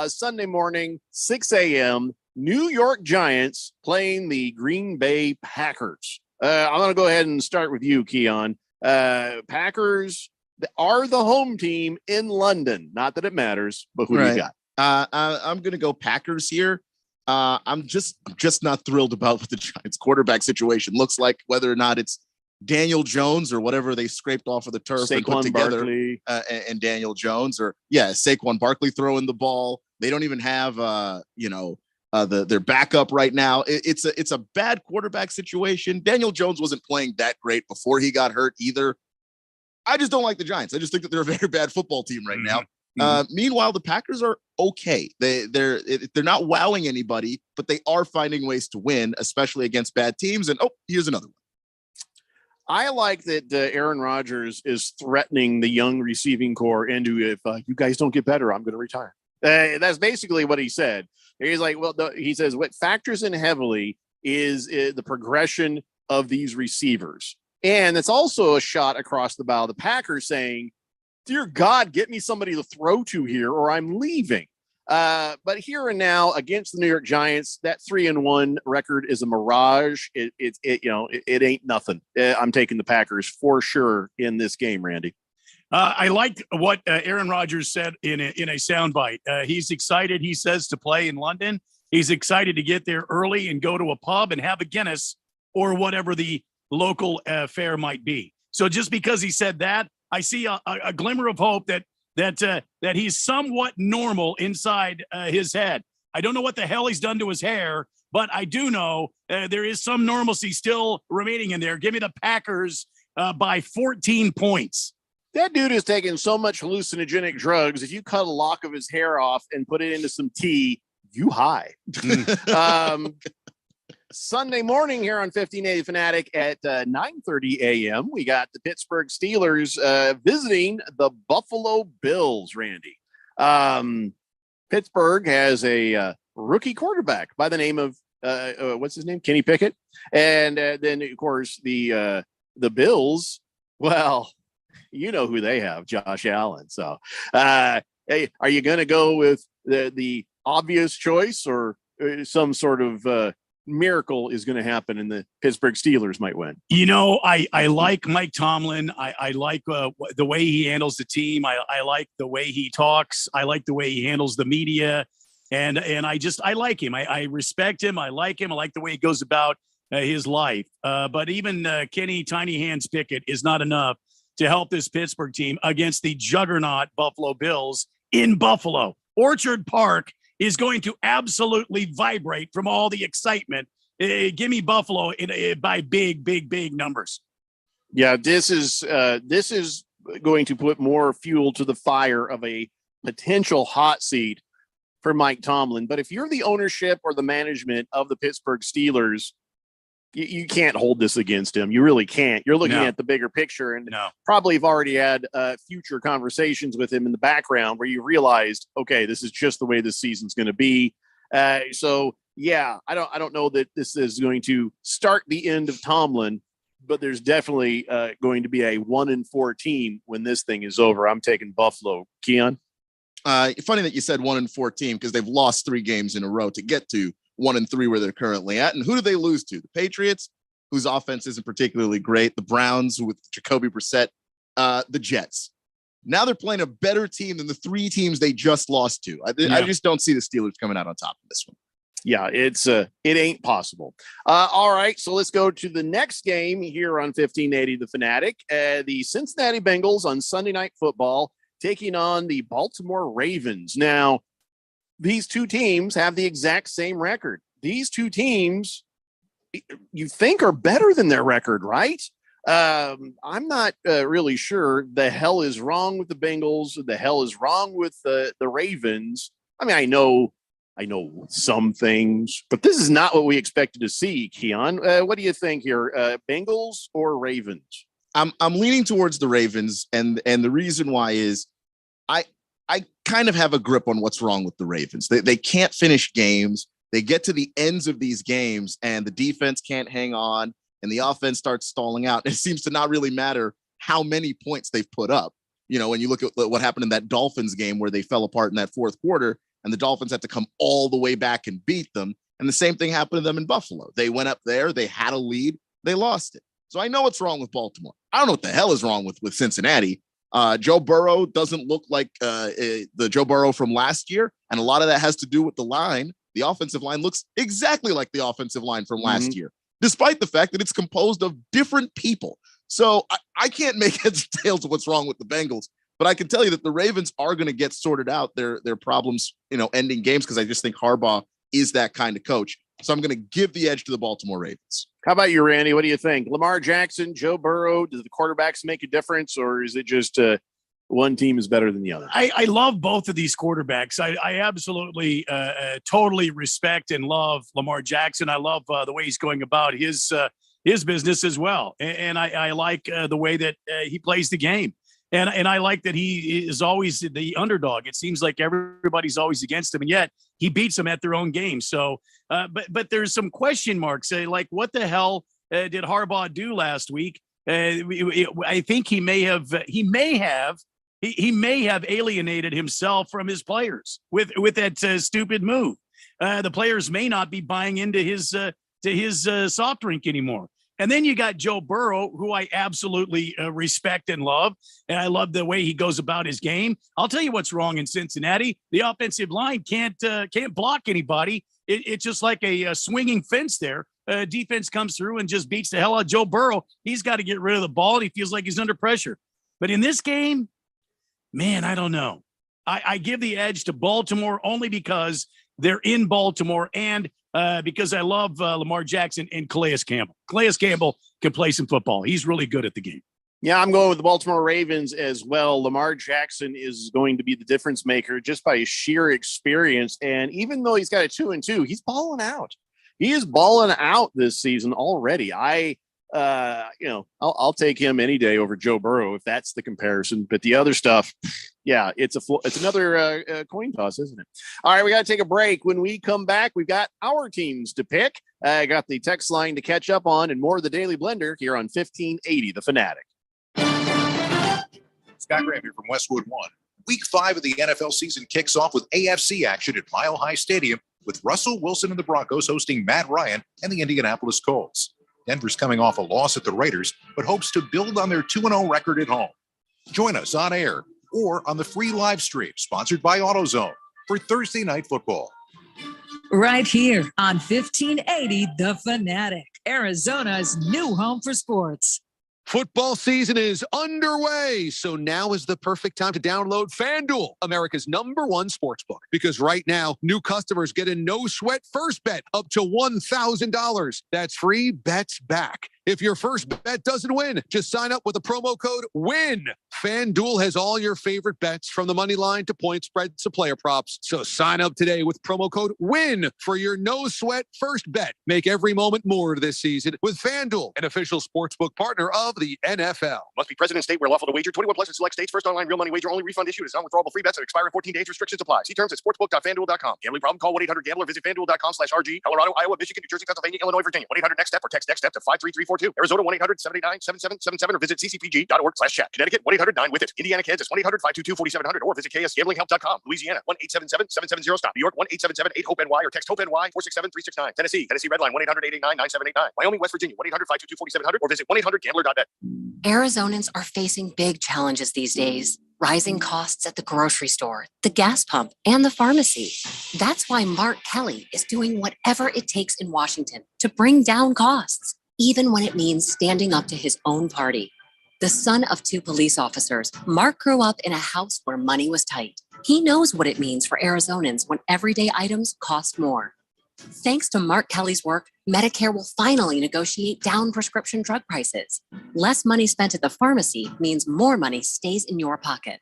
Sunday morning, 6 a.m., New York Giants playing the Green Bay Packers. I'm going to go ahead and start with you, Keon. Packers are the home team in London. Not that it matters, but who do you got? I'm going to go Packers here. I'm just not thrilled about what the Giants quarterback situation looks like, whether or not it's Daniel Jones or whatever they scraped off of the turf and put together, and Daniel Jones, or Saquon Barkley throwing the ball. They don't even have their backup right now. It's a bad quarterback situation. Daniel Jones wasn't playing that great before he got hurt either. I just don't like the Giants. I just think that they're a very bad football team right now. Meanwhile, the Packers are okay. They're not wowing anybody, but they are finding ways to win, especially against bad teams. And here's another one. I like that Aaron Rodgers is threatening the young receiving core into, if you guys don't get better, I'm going to retire. That's basically what he said. He's like, he says what factors in heavily is the progression of these receivers. And it's also a shot across the bow of the Packers saying, dear God, get me somebody to throw to here or I'm leaving. But here and now against the New York Giants, that 3-1 record is a mirage. It ain't nothing. I'm taking the Packers for sure in this game, Randy. I liked what Aaron Rodgers said in a soundbite. He's excited, he says, to play in London. He's excited to get there early and go to a pub and have a Guinness or whatever the local fare might be. So just because he said that, I see a glimmer of hope that he's somewhat normal inside his head. I don't know what the hell he's done to his hair, but I do know there is some normalcy still remaining in there. Give me the Packers by 14 points. That dude is taking so much hallucinogenic drugs. If you cut a lock of his hair off and put it into some tea, you high. Sunday morning here on 1580 Fanatic at 9:30 a.m. We got the Pittsburgh Steelers visiting the Buffalo Bills, Randy. Pittsburgh has a rookie quarterback by the name of, what's his name? Kenny Pickett. And then, of course, the Bills, well, you know who they have, Josh Allen. So, hey, are you going to go with the obvious choice or some sort of miracle is going to happen and the Pittsburgh Steelers might win? I like Mike Tomlin. I like the way he handles the team. I like the way he talks. I like the way he handles the media. And I like him. I respect him. I like him. I like the way he goes about his life. But even Kenny Tiny Hands Pickett is not enough to help this Pittsburgh team against the juggernaut Buffalo Bills in Buffalo. Orchard Park is going to absolutely vibrate from all the excitement. Give me Buffalo by big numbers. Yeah, this is going to put more fuel to the fire of a potential hot seat for Mike Tomlin. But if you're the ownership or the management of the Pittsburgh Steelers, you can't hold this against him. You really can't. You're looking at the bigger picture and probably have already had future conversations with him in the background where you realized, okay, this is just the way this season's going to be. So yeah, I don't know that this is going to start the end of Tomlin, but there's definitely going to be a 1-4 team when this thing is over. I'm taking Buffalo. Keon? Funny that you said 1-4 team because they've lost 3 games in a row to get to 1-3 where they're currently at. And who do they lose to? The Patriots, whose offense isn't particularly great. The Browns with Jacoby Brissett, the Jets. Now they're playing a better team than the 3 teams they just lost to. I just don't see the Steelers coming out on top of this one. Yeah, it ain't possible. All right, so let's go to the next game here on 1580 The Fanatic. The Cincinnati Bengals on Sunday Night Football taking on the Baltimore Ravens. Now, these two teams have the exact same record. These two teams, you think, are better than their record, right? I'm not really sure the hell is wrong with the Bengals. The hell is wrong with the Ravens. I mean, I know some things, but this is not what we expected to see, Keon. What do you think here, Bengals or Ravens? I'm leaning towards the Ravens, and the reason why is I kind of have a grip on what's wrong with the Ravens. They can't finish games. They get to the ends of these games and the defense can't hang on and the offense starts stalling out. It seems to not really matter how many points they've put up. When you look at what happened in that Dolphins game where they fell apart in that fourth quarter, and the Dolphins had to come all the way back and beat them. And the same thing happened to them in Buffalo. They went up there, they had a lead, they lost it. So I know what's wrong with Baltimore. I don't know what the hell is wrong with Cincinnati. Joe Burrow doesn't look like the Joe Burrow from last year. And a lot of that has to do with the line. The offensive line looks exactly like the offensive line from last year, despite the fact that it's composed of different people. So I can't make heads or tails of what's wrong with the Bengals, but I can tell you that the Ravens are going to get sorted out their problems, ending games, because I just think Harbaugh is that kind of coach. So I'm going to give the edge to the Baltimore Ravens. How about you, Randy? What do you think? Lamar Jackson, Joe Burrow, do the quarterbacks make a difference, or is it just one team is better than the other? I love both of these quarterbacks. I absolutely totally respect and love Lamar Jackson. I love the way he's going about his business as well. And I like the way that he plays the game. And I like that he is always the underdog. It seems like everybody's always against him, and yet he beats them at their own game. So, but there's some question marks. Like, what the hell did Harbaugh do last week? I think he may have alienated himself from his players with that stupid move. The players may not be buying into his soft drink anymore. And then you got Joe Burrow, who I absolutely respect and love. And I love the way he goes about his game. I'll tell you what's wrong in Cincinnati. The offensive line can't block anybody. It's just like a swinging fence there. Defense comes through and just beats the hell out of Joe Burrow. He's got to get rid of the ball, and he feels like he's under pressure. But in this game, man, I don't know. I give the edge to Baltimore only because they're in Baltimore, and because I love Lamar Jackson and Calais Campbell. Calais Campbell can play some football. He's really good at the game. Yeah, I'm going with the Baltimore Ravens as well. Lamar Jackson is going to be the difference maker just by his sheer experience. And even though he's got a 2-2, he's balling out. He is balling out this season already. I'll take him any day over Joe Burrow if that's the comparison. But the other stuff, yeah, it's another coin toss, isn't it? All right, we got to take a break. When we come back, we've got our teams to pick. I got the text line to catch up on and more of the Daily Blender here on 1580 The Fanatic. Scott Graham here from Westwood One. Week 5 of the NFL season kicks off with AFC action at Mile High Stadium, with Russell Wilson and the Broncos hosting Matt Ryan and the Indianapolis Colts. Denver's coming off a loss at the Raiders, but hopes to build on their 2-0 record at home. Join us on air or on the free live stream sponsored by AutoZone for Thursday Night Football. Right here on 1580 The Fanatic, Arizona's new home for sports. Football season is underway, so now is the perfect time to download FanDuel, America's #1 sportsbook. Because right now, new customers get a no-sweat first bet up to $1,000. That's free bets back. If your first bet doesn't win, just sign up with the promo code WIN. FanDuel has all your favorite bets, from the money line to point spreads to player props. So sign up today with promo code WIN for your no-sweat first bet. Make every moment more this season with FanDuel, an official sportsbook partner of the NFL. Must be present in state where lawful to wager. 21 plus in select states. First online real money wager only. Refund issued is non-withdrawable free bets that expire in 14 days. Restrictions apply. See terms at sportsbook.fanduel.com. Gambling problem? Call 1-800-GAMBLER. Visit FanDuel.com/RG. Colorado, Iowa, Michigan, New Jersey, Pennsylvania, Illinois, Virginia. 1-800-NEXT-STEP or text NEXT STEP to 53342. Arizona 1-800-789-7777 or visit ccpg.org/chat. Connecticut 1-800-9-WITH-IT. Indiana, Kansas 1-800-522-4700 or visit ksgamblinghelp.com. Louisiana 1-877-770-STOP. New York 1-877-8-HOPE-NY or text HOPE-NY 467-369. Tennessee Redline 1-800-889-9789. Wyoming, West Virginia 1-800-522-4700 or visit 1-800-GAMBLER.net. Arizonans are facing big challenges these days. Rising costs at the grocery store, the gas pump, and the pharmacy. That's why Mark Kelly is doing whatever it takes in Washington to bring down costs, even when it means standing up to his own party. The son of 2 police officers, Mark grew up in a house where money was tight. He knows what it means for Arizonans when everyday items cost more. Thanks to Mark Kelly's work, Medicare will finally negotiate down prescription drug prices. Less money spent at the pharmacy means more money stays in your pocket.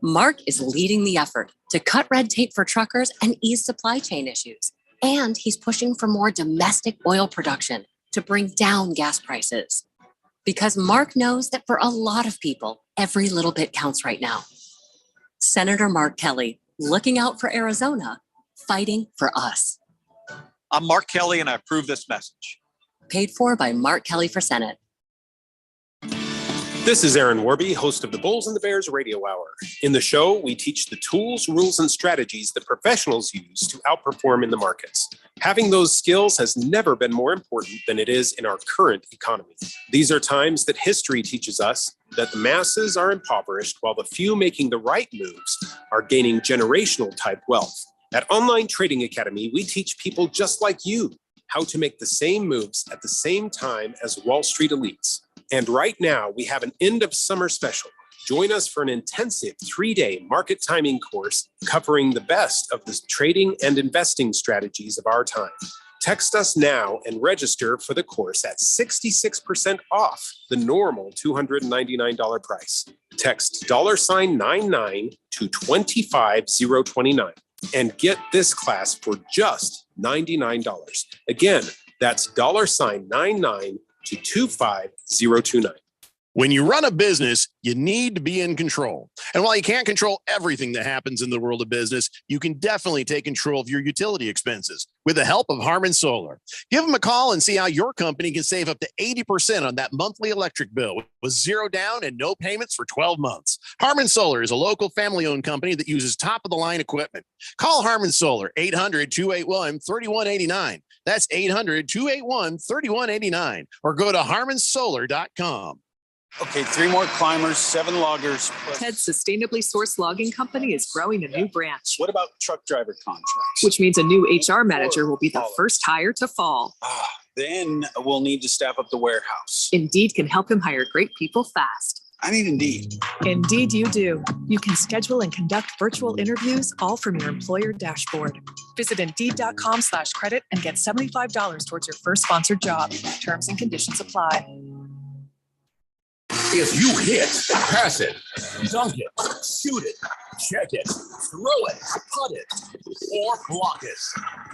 Mark is leading the effort to cut red tape for truckers and ease supply chain issues. And he's pushing for more domestic oil production to bring down gas prices. Because Mark knows that for a lot of people, every little bit counts right now. Senator Mark Kelly, looking out for Arizona, fighting for us. I'm Mark Kelly, and I approve this message. Paid for by Mark Kelly for Senate. This is Aaron Warby, host of the Bulls and the Bears Radio Hour. In the show, we teach the tools, rules, and strategies that professionals use to outperform in the markets. Having those skills has never been more important than it is in our current economy. These are times that history teaches us that the masses are impoverished while the few making the right moves are gaining generational type wealth. At Online Trading Academy, we teach people just like you how to make the same moves at the same time as Wall Street elites. And right now, we have an end of summer special. Join us for an intensive 3-day market timing course covering the best of the trading and investing strategies of our time. Text us now and register for the course at 66% off the normal $299 price. Text $99 to 25029 and get this class for just $99. Again, that's $99 to 25029. When you run a business, you need to be in control. And while you can't control everything that happens in the world of business, you can definitely take control of your utility expenses with the help of Harmon Solar. Give them a call and see how your company can save up to 80% on that monthly electric bill with zero down and no payments for 12 months. Harmon Solar is a local family-owned company that uses top-of-the-line equipment. Call Harmon Solar, 800-281-3189. That's 800-281-3189. Or go to harmonsolar.com. Okay, 3 more climbers, 7 loggers. Ted's sustainably sourced logging company is growing a new branch. What about truck driver contracts? Which means a new HR manager will be the first hire to fall. Then we'll need to staff up the warehouse. Indeed can help him hire great people fast. I need Indeed. Indeed you do. You can schedule and conduct virtual interviews all from your employer dashboard. Visit Indeed.com/credit and get $75 towards your first sponsored job. Terms and conditions apply. If you hit, pass it, dunk it, shoot it, check it, throw it, putt it, or block it,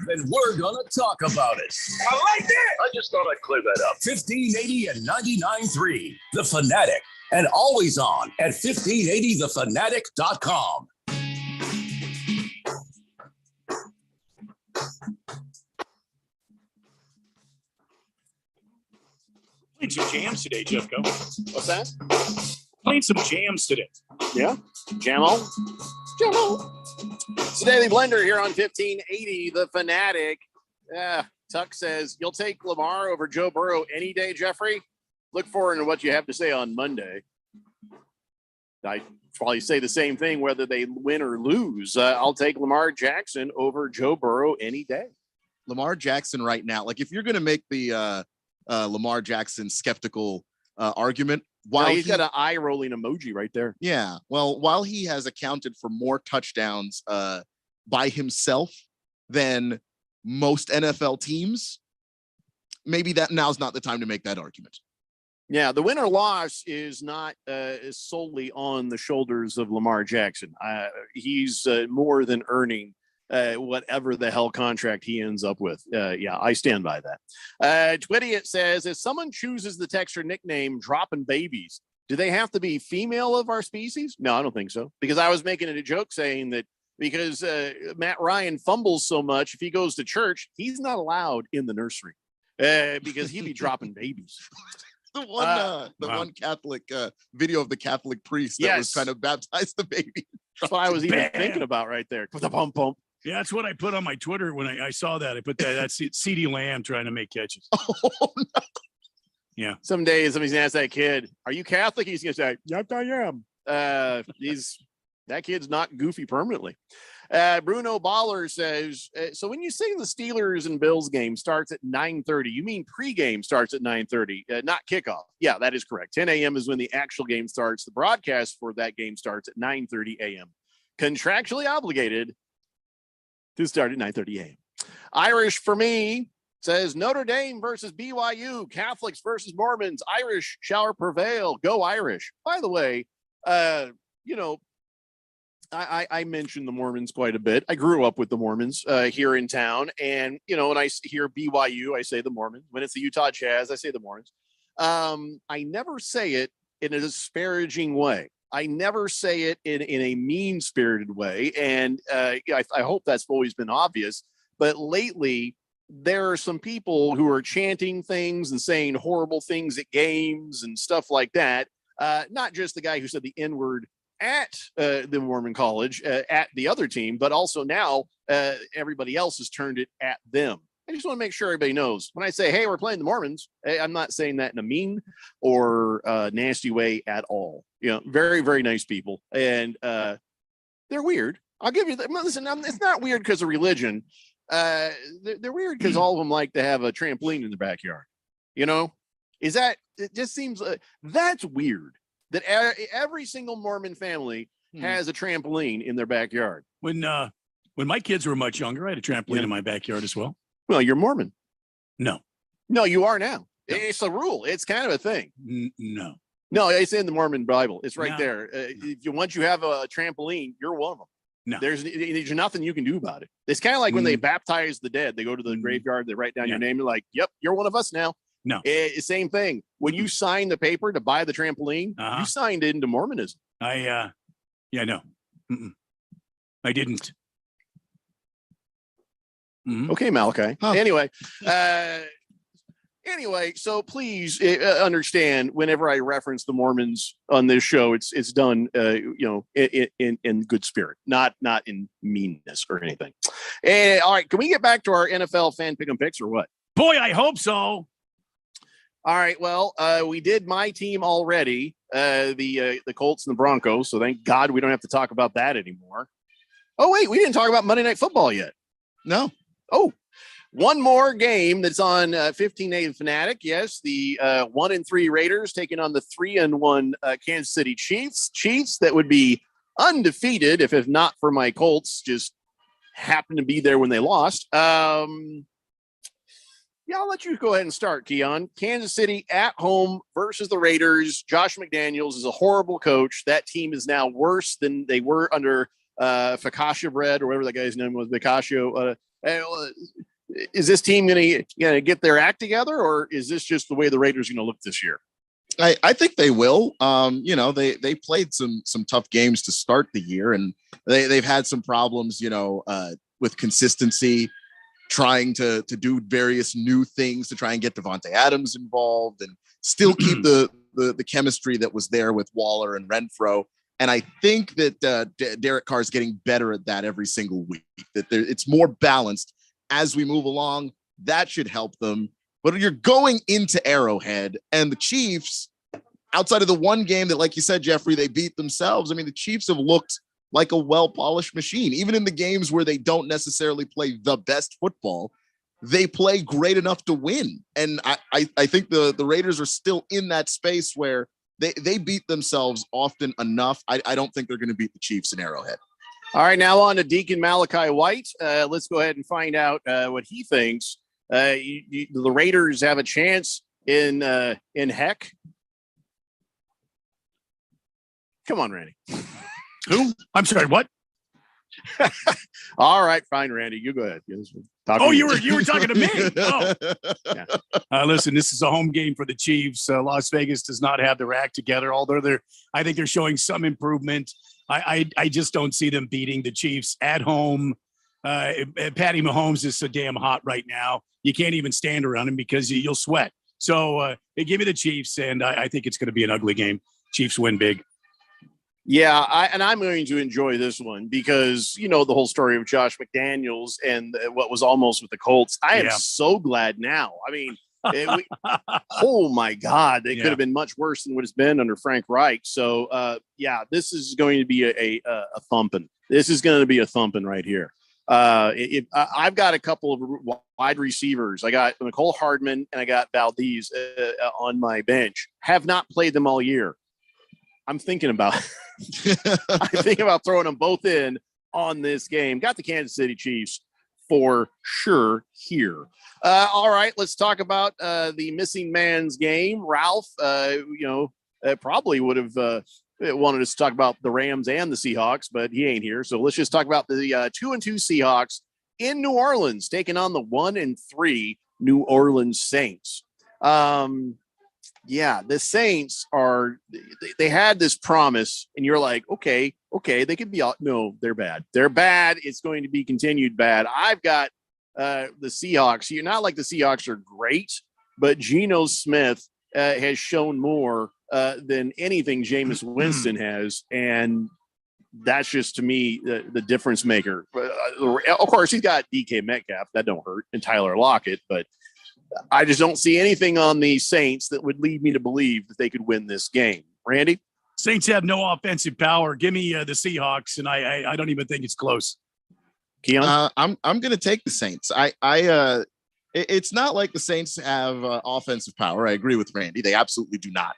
then we're going to talk about it. I like that. I just thought I'd clear that up. 1580 and 99.3, The Fanatic, and always on at 1580thefanatic.com. Played some jams today, Jeffco. What's that? Played some jams today. Yeah, Jamo. It's the Daily Blender here on 1580 The Fanatic. Tuck says, you'll take Lamar over Joe Burrow any day, Jeffrey. Look forward to what you have to say on Monday. I probably say the same thing whether they win or lose. I'll take Lamar Jackson over Joe Burrow any day. Lamar Jackson right now, like if you're going to make the Lamar Jackson skeptical argument, while he's got an eye rolling emoji right there. Yeah. Well, while he has accounted for more touchdowns by himself than most NFL teams, maybe that now's not the time to make that argument. Yeah, the win or loss is not is solely on the shoulders of Lamar Jackson. He's more than earning whatever the hell contract he ends up with. Yeah, I stand by that. Twitty says, if someone chooses the texture nickname Dropping Babies, do they have to be female of our species? No, I don't think so. Because I was making it a joke saying that because Matt Ryan fumbles so much, if he goes to church, he's not allowed in the nursery because he'd be dropping babies. The one Catholic video of the Catholic priest that was trying to baptize the baby. That's what I was even thinking about right there. With the pump. Yeah, that's what I put on my Twitter when I saw that. I put that's CeeDee Lamb trying to make catches. Oh, no. Yeah. Some days somebody's gonna ask that kid, "Are you Catholic?" He's gonna say, "Yep, I am." That kid's not goofy permanently. Bruno Baller says, so when you say the Steelers and Bills game starts at 9:30, you mean pregame starts at 9:30, not kickoff. Yeah, that is correct. 10 a.m. is when the actual game starts. The broadcast for that game starts at 9:30 a.m. Contractually obligated to start at 9:30 a.m. Irish for me says Notre Dame versus BYU, Catholics versus Mormons. Irish shall prevail. Go Irish. By the way, I mentioned the Mormons quite a bit. I grew up with the Mormons here in town. And, when I hear BYU, I say the Mormons. When it's the Utah Jazz, I say the Mormons. I never say it in a disparaging way. I never say it in a mean-spirited way. And I hope that's always been obvious. But lately, there are some people who are chanting things and saying horrible things at games and stuff like that. not just the guy who said the N-word at the Mormon college, at the other team, but also now everybody else has turned it at them. I just want to make sure everybody knows when I say, hey, we're playing the Mormons, I'm not saying that in a mean or nasty way at all. Very, very nice people. And they're weird. I'll give you that. Listen, it's not weird because of religion. They're weird because all of them like to have a trampoline in their backyard. It just seems that's weird that every single Mormon family has a trampoline in their backyard. When my kids were much younger, I had a trampoline in my backyard as well. Well, you're Mormon. No, you are now. No. It's a rule. It's kind of a thing. No, it's in the Mormon Bible. It's right No. there. Once you have a trampoline, you're one of them. No. There's nothing you can do about it. It's kind of like when they baptize the dead. They go to the graveyard, they write down your name. You're like, yep, you're one of us now. No. Same thing. When you sign the paper to buy the trampoline, you signed into Mormonism. no. Mm-mm. I didn't. Mm-hmm. Okay, Malachi. Anyway, so please understand whenever I reference the Mormons on this show, it's done, in good spirit, not in meanness or anything. All right, can we get back to our NFL fan pick 'em picks or what? Boy, I hope so. All right, well, we did my team already, the Colts and the Broncos, so thank God we don't have to talk about that anymore. Oh, wait, we didn't talk about Monday Night Football yet. No. Oh, one more game that's on 1580 Fanatic. Yes, the 1-3 Raiders taking on the 3-1 Kansas City Chiefs. Chiefs that would be undefeated if not for my Colts just happened to be there when they lost. I'll let you go ahead and start, Keon. Kansas City at home versus the Raiders. Josh McDaniels is a horrible coach. That team is now worse than they were under Fakasha Bread or whatever that guy's name was, Bacasio. Is this team going to get their act together, or is this just the way the Raiders are going to look this year? I think they will. They played some tough games to start the year, and they've had some problems, with consistency, trying to do various new things to try and get Devontae Adams involved and still keep the chemistry that was there with Waller and Renfro. And I think that Derek Carr is getting better at that every single week, that it's more balanced as we move along. That should help them. But you're going into Arrowhead, and the Chiefs, outside of the one game that, like you said, Jeffrey, they beat themselves. I mean, the Chiefs have looked like a well-polished machine. Even in the games where they don't necessarily play the best football, they play great enough to win. And I think the Raiders are still in that space where they beat themselves often enough. I don't think they're going to beat the Chiefs in Arrowhead. All right, now on to Deacon Malachi White. Let's go ahead and find out what he thinks. The Raiders have a chance in Heck. Come on, Randy. Who? I'm sorry, what? All right, fine, Randy. You go ahead. You were talking to me. Oh. Yeah. Listen, this is a home game for the Chiefs. Las Vegas does not have their act together, although I think they're showing some improvement. I just don't see them beating the Chiefs at home. Patty Mahomes is so damn hot right now. You can't even stand around him because you'll sweat. So give me the Chiefs, and I think it's going to be an ugly game. Chiefs win big. Yeah, I'm going to enjoy this one because, the whole story of Josh McDaniels and what was almost with the Colts. I am so glad now. I mean, oh, my God. They could have been much worse than what it's been under Frank Reich. So, this is going to be a thumping. This is going to be a thumping right here. I've got a couple of wide receivers. I got Nicole Hardman and I got Valdez on my bench. Have not played them all year. I'm thinking about throwing them both in on this game. Got the Kansas City Chiefs for sure here. All right, let's talk about the missing man's game. Ralph, probably would have wanted us to talk about the Rams and the Seahawks, but he ain't here. So let's just talk about the 2-2 Seahawks in New Orleans, taking on the 1-3 New Orleans Saints. The Saints they had this promise, and you're like, okay, they could be out. No, they're bad. They're bad. It's going to be continued bad. I've got the Seahawks. You're not like the Seahawks are great, but Geno Smith has shown more than anything Jameis Winston has. And that's just, to me, the difference maker. Of course, he's got DK Metcalf. That don't hurt. And Tyler Lockett. But I just don't see anything on the Saints that would lead me to believe that they could win this game. Randy? Saints have no offensive power. Give me the Seahawks, and I don't even think it's close. Keon? I'm going to take the Saints. It's not like the Saints have offensive power. I agree with Randy. They absolutely do not.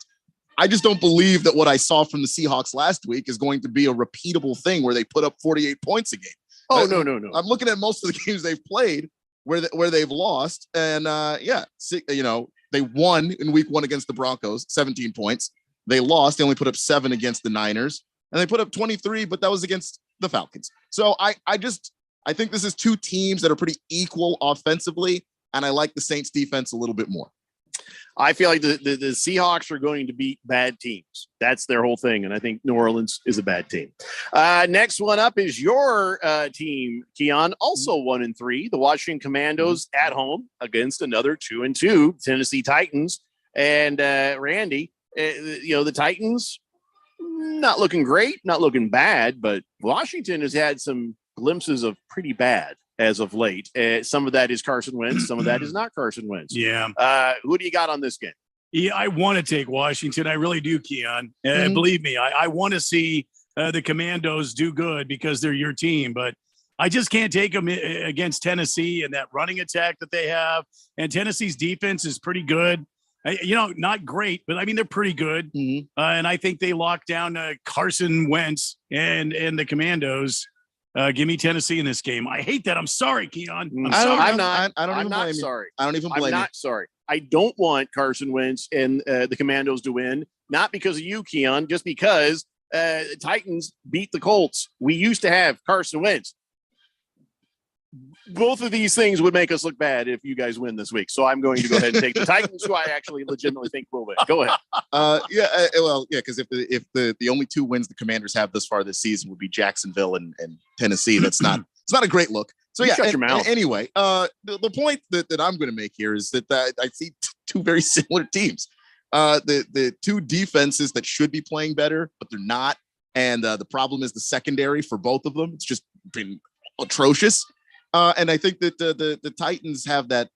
I just don't believe that what I saw from the Seahawks last week is going to be a repeatable thing where they put up 48 points a game. Oh, no. I'm looking at most of the games they've played where they've lost. And they won in week 1 against the Broncos, 17 points. They lost. They only put up 7 against the Niners, and they put up 23, but that was against the Falcons. So I think this is two teams that are pretty equal offensively, and I like the Saints defense a little bit more. I feel like the Seahawks are going to beat bad teams. That's their whole thing, and I think New Orleans is a bad team. Next one up is your team, Keon, also 1-3. The Washington Commandos at home against another 2-2 Tennessee Titans. And Randy, the Titans not looking great, not looking bad, but Washington has had some glimpses of pretty bad as of late. Some of that is Carson Wentz. Some of that is not Carson Wentz. Yeah. Who do you got on this game? Yeah, I want to take Washington. I really do, Keon. Believe me, I want to see the Commandos do good because they're your team, but I just can't take them against Tennessee and that running attack that they have. And Tennessee's defense is pretty good. Not great, but I mean, they're pretty good. And I think they locked down Carson Wentz and the Commandos. Give me Tennessee in this game. I hate that. I'm sorry, Keon. I'm not sorry. I don't even blame you. I'm not sorry. I don't want Carson Wentz and the Commandos to win, not because of you, Keon, just because the Titans beat the Colts. We used to have Carson Wentz. Both of these things would make us look bad if you guys win this week. So I'm going to go ahead and take the Titans, who I actually legitimately think will win. Go ahead. Because if the only 2 wins the Commanders have thus far this season would be Jacksonville and Tennessee, it's not a great look. So shut your mouth. Anyway, the point that I'm going to make here is that I see 2 very similar teams. The 2 defenses that should be playing better, but they're not. And the problem is the secondary for both of them. It's just been atrocious. And I think that the Titans have that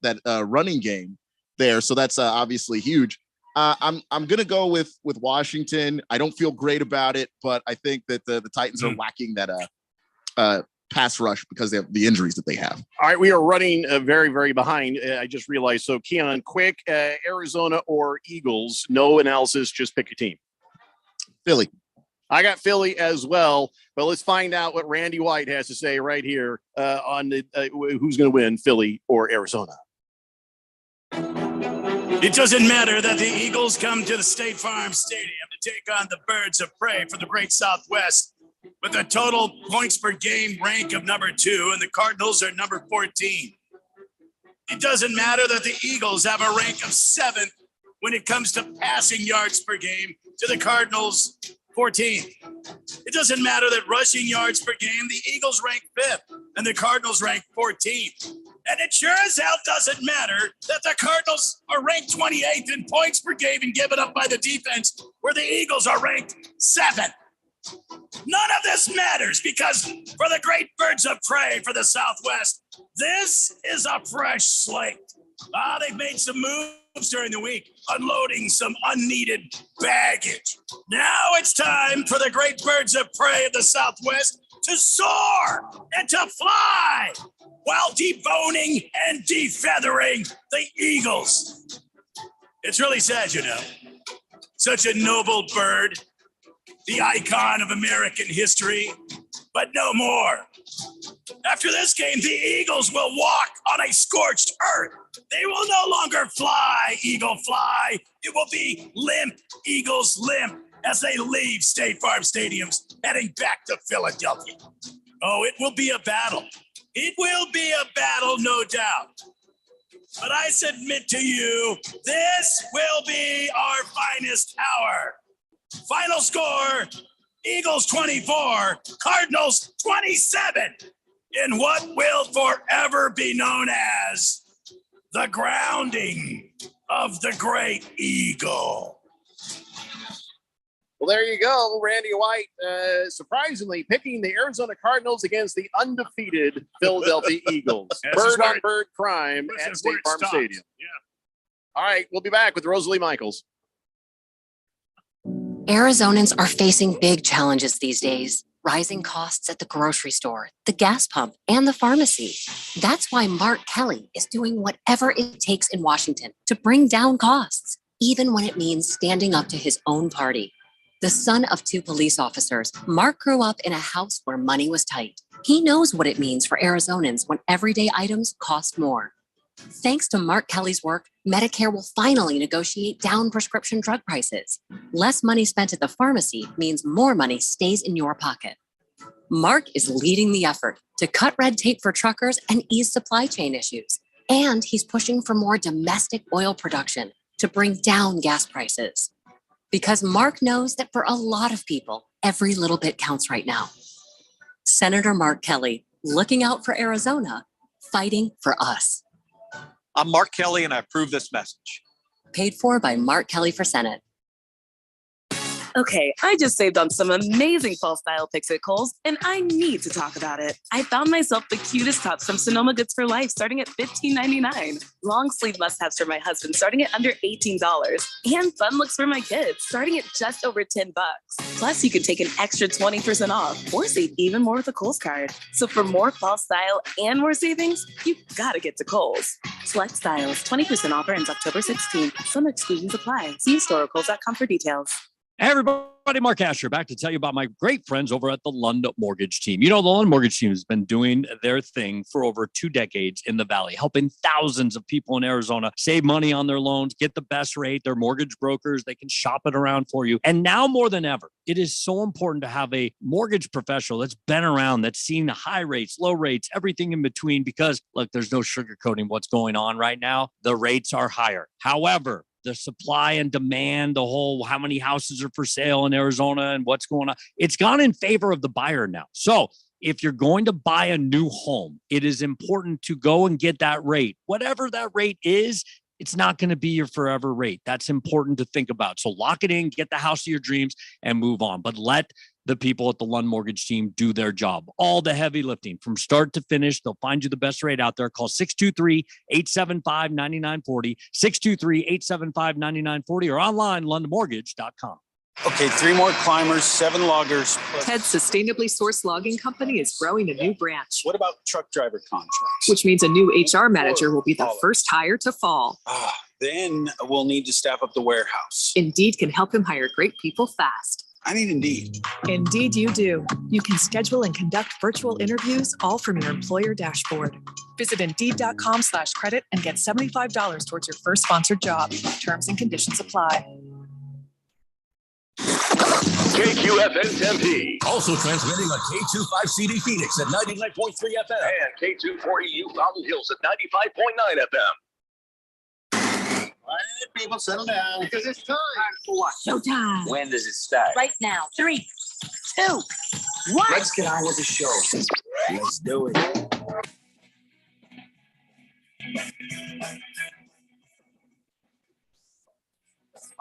running game there, so that's obviously huge. I'm going to go with Washington. I don't feel great about it, but I think that the Titans are lacking that pass rush because they have the injuries that they have. All right, we are running very, very behind. I just realized. So, Keon, quick, Arizona or Eagles? No analysis, just pick a team. Philly. I got Philly as well, but let's find out what Randy White has to say right here on the who's going to win, Philly or Arizona. It doesn't matter that the Eagles come to the State Farm Stadium to take on the Birds of Prey for the Great Southwest with a total points per game rank of number 2, and the Cardinals are number 14. It doesn't matter that the Eagles have a rank of 7th when it comes to passing yards per game to the Cardinals' 14. It doesn't matter that rushing yards per game, the Eagles rank 5th and the Cardinals rank 14th. And it sure as hell doesn't matter that the Cardinals are ranked 28th in points per game and given up by the defense, where the Eagles are ranked 7th. None of this matters because for the great Birds of Prey for the Southwest, this is a fresh slate. They've made some moves during the week, unloading some unneeded baggage. Now it's time for the great Birds of Prey of the Southwest to soar and to fly while deboning and defeathering the Eagles. It's really sad, such a noble bird, the icon of American history, but no more. After this game, the Eagles will walk on a scorched earth. They will no longer fly, Eagle fly. It will be limp, Eagles limp, as they leave State Farm Stadiums, heading back to Philadelphia. Oh, it will be a battle. It will be a battle, no doubt. But I submit to you, this will be our finest hour. Final score, Eagles 24, Cardinals 27, in what will forever be known as the grounding of the great eagle. Well, there you go. Randy White, surprisingly picking the Arizona Cardinals against the undefeated Philadelphia Eagles. Bird-on-bird crime at State Farm Stadium. Yeah. All right, we'll be back with Rosalie Michaels. Arizonans are facing big challenges these days. Rising costs at the grocery store, the gas pump, and the pharmacy. That's why Mark Kelly is doing whatever it takes in Washington to bring down costs, even when it means standing up to his own party. The son of 2 police officers, Mark grew up in a house where money was tight. He knows what it means for Arizonans when everyday items cost more. Thanks to Mark Kelly's work, Medicare will finally negotiate down prescription drug prices. Less money spent at the pharmacy means more money stays in your pocket. Mark is leading the effort to cut red tape for truckers and ease supply chain issues. And he's pushing for more domestic oil production to bring down gas prices. Because Mark knows that for a lot of people, every little bit counts right now. Senator Mark Kelly, looking out for Arizona, fighting for us. I'm Mark Kelly, and I approve this message. Paid for by Mark Kelly for Senate. Okay, I just saved on some amazing fall style picks at Kohl's, and I need to talk about it. I found myself the cutest tops from Sonoma Goods for Life, starting at $15.99. Long sleeve must-haves for my husband, starting at under $18. And fun looks for my kids, starting at just over $10. Plus, you can take an extra 20% off, or save even more with a Kohl's card. So for more fall style and more savings, you gotta get to Kohl's. Select styles, 20% offer ends October 16th. Some exclusions apply. See store or Kohl's.com for details. Hey everybody, Mark Asher back to tell you about my great friends over at the Lund Mortgage Team. You know, the Lund Mortgage Team has been doing their thing for over 2 decades in the Valley, helping thousands of people in Arizona save money on their loans, get the best rate. They're mortgage brokers. They can shop it around for you. And now more than ever, it is so important to have a mortgage professional that's been around, that's seen the high rates, low rates, everything in between, because look, there's no sugarcoating what's going on right now. The rates are higher. However, the supply and demand, the whole how many houses are for sale in Arizona and what's going on, it's gone in favor of the buyer now. So if you're going to buy a new home, it is important to go and get that rate. Whatever that rate is, it's not going to be your forever rate. That's important to think about. So lock it in, get the house of your dreams, and move on. But let the people at the Lund Mortgage Team do their job. All the heavy lifting from start to finish. They'll find you the best rate out there. Call 623-875-9940, 623-875-9940, or online, lundmortgage.com. Okay, 3 more climbers, 7 loggers. Ted's sustainably sourced logging company is growing a new branch, What about truck driver contracts? which means a new HR manager will be the first hire to fall. Then we'll need to staff up the warehouse. Indeed can help him hire great people fast. I need Indeed. Indeed, you do. You can schedule and conduct virtual interviews all from your employer dashboard. Visit Indeed.com/credit and get $75 towards your first sponsored job. Terms and conditions apply. KQFN Tempe. Also transmitting on K25CD Phoenix at 99.3 FM. And K240U Fountain Hills at 95.9 FM. All right, people, settle down. Because it's time. For what? Showtime. When does it start? Right now. 3, 2, 1. Let's get on with the show. Let's do it.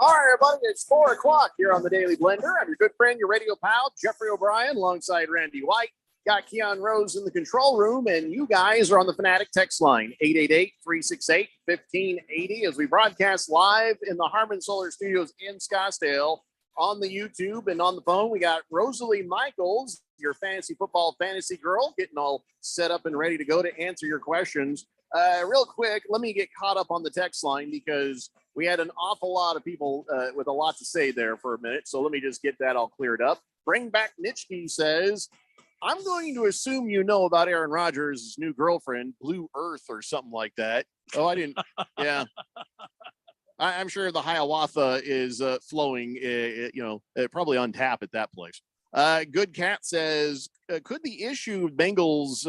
All right, everybody, it's 4 o'clock here on the Daily Blender. I'm your good friend, your radio pal, Jeffrey O'Brien, alongside Randy White. Got Keon Rose in the control room, and you guys are on the Fanatic text line, 888-368-1580, as we broadcast live in the Harmon Solar Studios in Scottsdale on the YouTube and on the phone. We got Rosalie Michaels, your fantasy football fantasy girl, getting all set up and ready to go to answer your questions. Real quick, let me get caught up on the text line because we had an awful lot of people with a lot to say there for a minute. So let me just get that all cleared up. Bring Back Nitschke says, I'm going to assume you know about Aaron Rodgers' new girlfriend, Blue Earth or something like that. Oh, I didn't. Yeah. I'm sure the Hiawatha is flowing, probably on tap at that place. Good Cat says, could the issue Bengals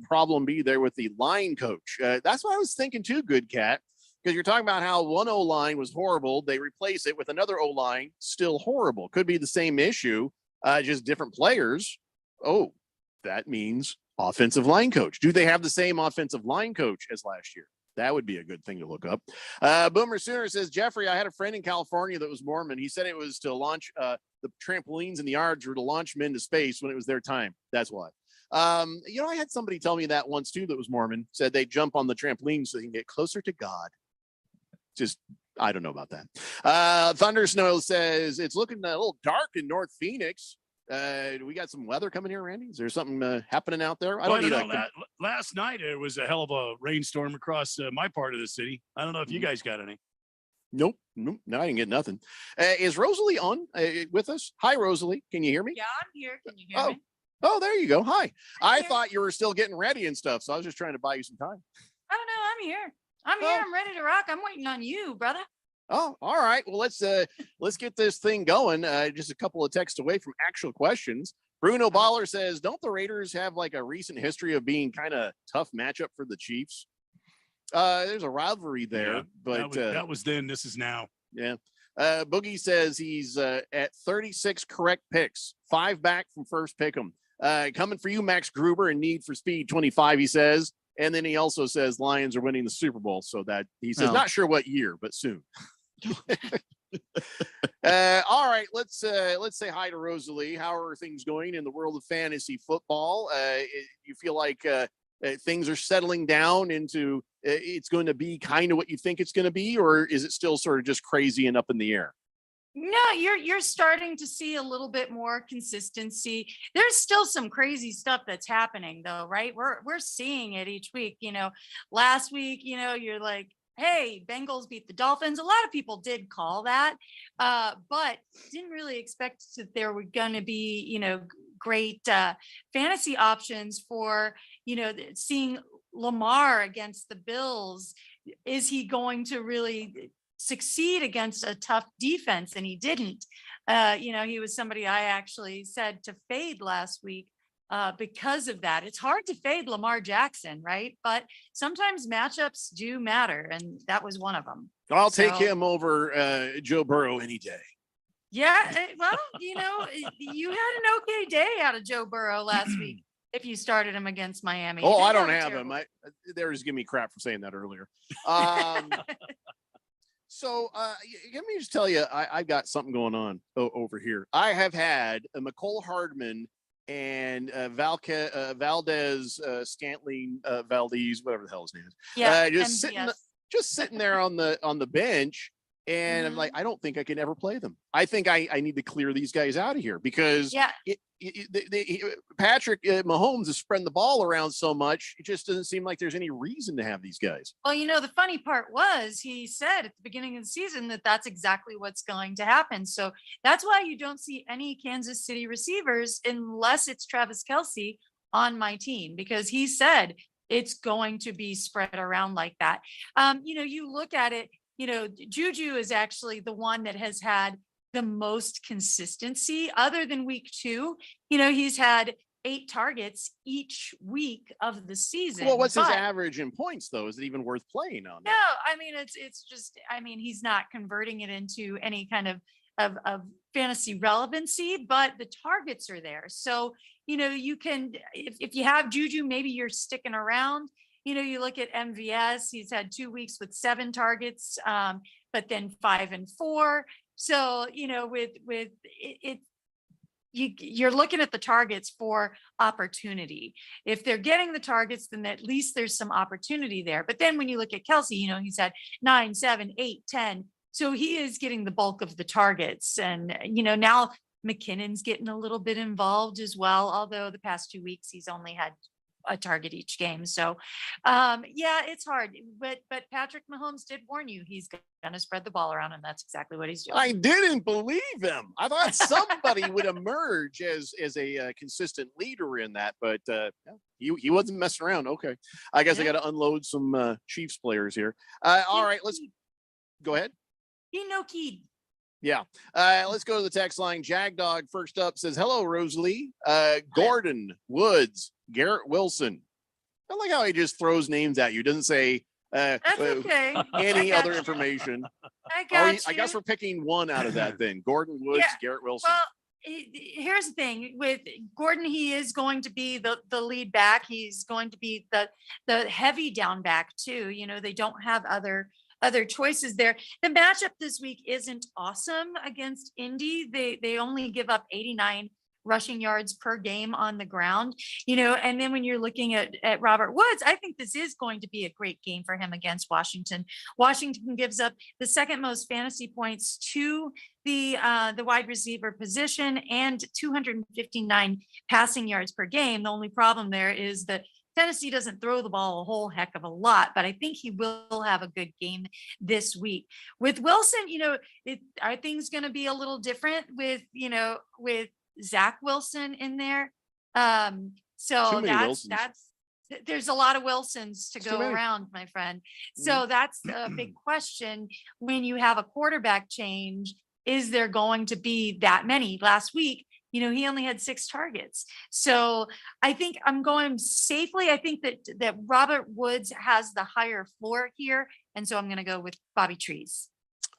problem be there with the line coach? That's what I was thinking too, Good Cat, because you're talking about how one O-line was horrible. They replace it with another O-line, still horrible. Could be the same issue, just different players. Oh, that means offensive line coach. Do they have the same offensive line coach as last year? That would be a good thing to look up. Boomer Sooner says, Jeffrey, I had a friend in California that was Mormon. He said it was to launch the trampolines in the yards or to launch men into space when it was their time. That's why. I had somebody tell me that once too that was Mormon, said they jump on the trampoline so they can get closer to God. Just, I don't know about that. Thunder Snow says, it's looking a little dark in North Phoenix. Do we got some weather coming here, Randy? Is there something happening out there? I don't need last night it was a hell of a rainstorm across my part of the city. I don't know if you guys got any. Nope. No, I didn't get nothing. Is Rosalie on with us? Hi, Rosalie. Can you hear me? Yeah, I'm here. Can you hear me? Oh, there you go. Hi. I thought you were still getting ready and stuff, so I was just trying to buy you some time. Oh no, I'm here. I'm here. I'm ready to rock. I'm waiting on you, brother. Oh, all right. Well, let's get this thing going. Just a couple of texts away from actual questions. Bruno Baller says, don't the Raiders have like a recent history of being kind of tough matchup for the Chiefs? There's a rivalry there, but that was then. This is now. Yeah. Boogie says he's at 36 correct picks, 5 back from first pick 'em. Coming for you, Max Gruber, and Need for Speed 25, he says. And then he also says Lions are winning the Super Bowl. So that he says, not sure what year, but soon. All right, let's say hi to Rosalie. How are things going in the world of fantasy football? You feel like things are settling down into it's going to be kind of what you think it's going to be, or is it still sort of just crazy and up in the air? No, you're starting to see a little bit more consistency. There's still some crazy stuff that's happening though, right? We're seeing it each week. Last week, you're like, hey, Bengals beat the Dolphins. A lot of people did call that, but didn't really expect that there were going to be, great fantasy options for, seeing Lamar against the Bills. Is he going to really succeed against a tough defense? And he didn't. He was somebody I actually said to fade last week because of that. It's hard to fade Lamar Jackson, right? But sometimes matchups do matter, and that was one of them. I'll take him over Joe Burrow any day. Yeah, well, you had an okay day out of Joe Burrow last week if you started him against Miami. Oh, I don't have him. They were just giving me crap for saying that earlier. So let me just tell you, I've got something going on over here. I have had a McCole Hardman and Valdez Scantling Valdez, whatever the hell his name is. Yeah, just sitting there on the bench. And I'm like, I don't think I can ever play them. I think I need to clear these guys out of here because Patrick Mahomes is spreading the ball around so much. It just doesn't seem like there's any reason to have these guys. Well, the funny part was he said at the beginning of the season that that's exactly what's going to happen. So that's why you don't see any Kansas City receivers unless it's Travis Kelce on my team, because he said it's going to be spread around like that. You look at it, Juju is actually the one that has had the most consistency other than week 2. He's had 8 targets each week of the season. Well, what's his average in points though? Is it even worth playing on? No, I mean, it's just, he's not converting it into any kind of fantasy relevancy, but the targets are there. So, you can, if you have Juju, maybe you're sticking around. You look at MVS, he's had 2 weeks with 7 targets, but then 5 and 4. So, with it, you're looking at the targets for opportunity. If they're getting the targets, then at least there's some opportunity there. But then when you look at Kelce, he's had 9, 7, 8, 10. So he is getting the bulk of the targets. And, now McKinnon's getting a little bit involved as well, although the past 2 weeks he's only had a target each game. So it's hard, but Patrick Mahomes did warn you he's going to spread the ball around, and that's exactly what he's doing. I didn't believe him. I thought somebody would emerge as a consistent leader in that, but he wasn't messing around. Okay, I guess I got to unload some Chiefs players here. All right, let's go ahead. Key. Yeah. Let's go to the text line. Jagdog first up says, hello, Rosalie. Gordon, Woods, Garrett Wilson. I like how he just throws names at you. Doesn't say that's okay. Any other information. I got you. I guess we're picking one out of that then. Gordon Woods, Garrett Wilson. Well, here's the thing with Gordon. He is going to be the lead back. He's going to be the heavy down back too. You know, they don't have other choices there. The matchup this week isn't awesome against Indy. They only give up 89 rushing yards per game on the ground, you know, and then when you're looking at Robert Woods, I think this is going to be a great game for him against Washington. Washington gives up the second most fantasy points to the wide receiver position and 259 passing yards per game. The only problem there is that Tennessee doesn't throw the ball a whole heck of a lot, but I think he will have a good game this week. With Wilson, you know, are things going to be a little different with Zach Wilson in there? So that's there's a lot of Wilsons to go around, my friend. So that's a big question when you have a quarterback change. Is there going to be that many? Last week, you know, he only had 6 targets. So I think I'm going safely. I think that Robert Woods has the higher floor here. And so I'm going to go with Bobby Trees.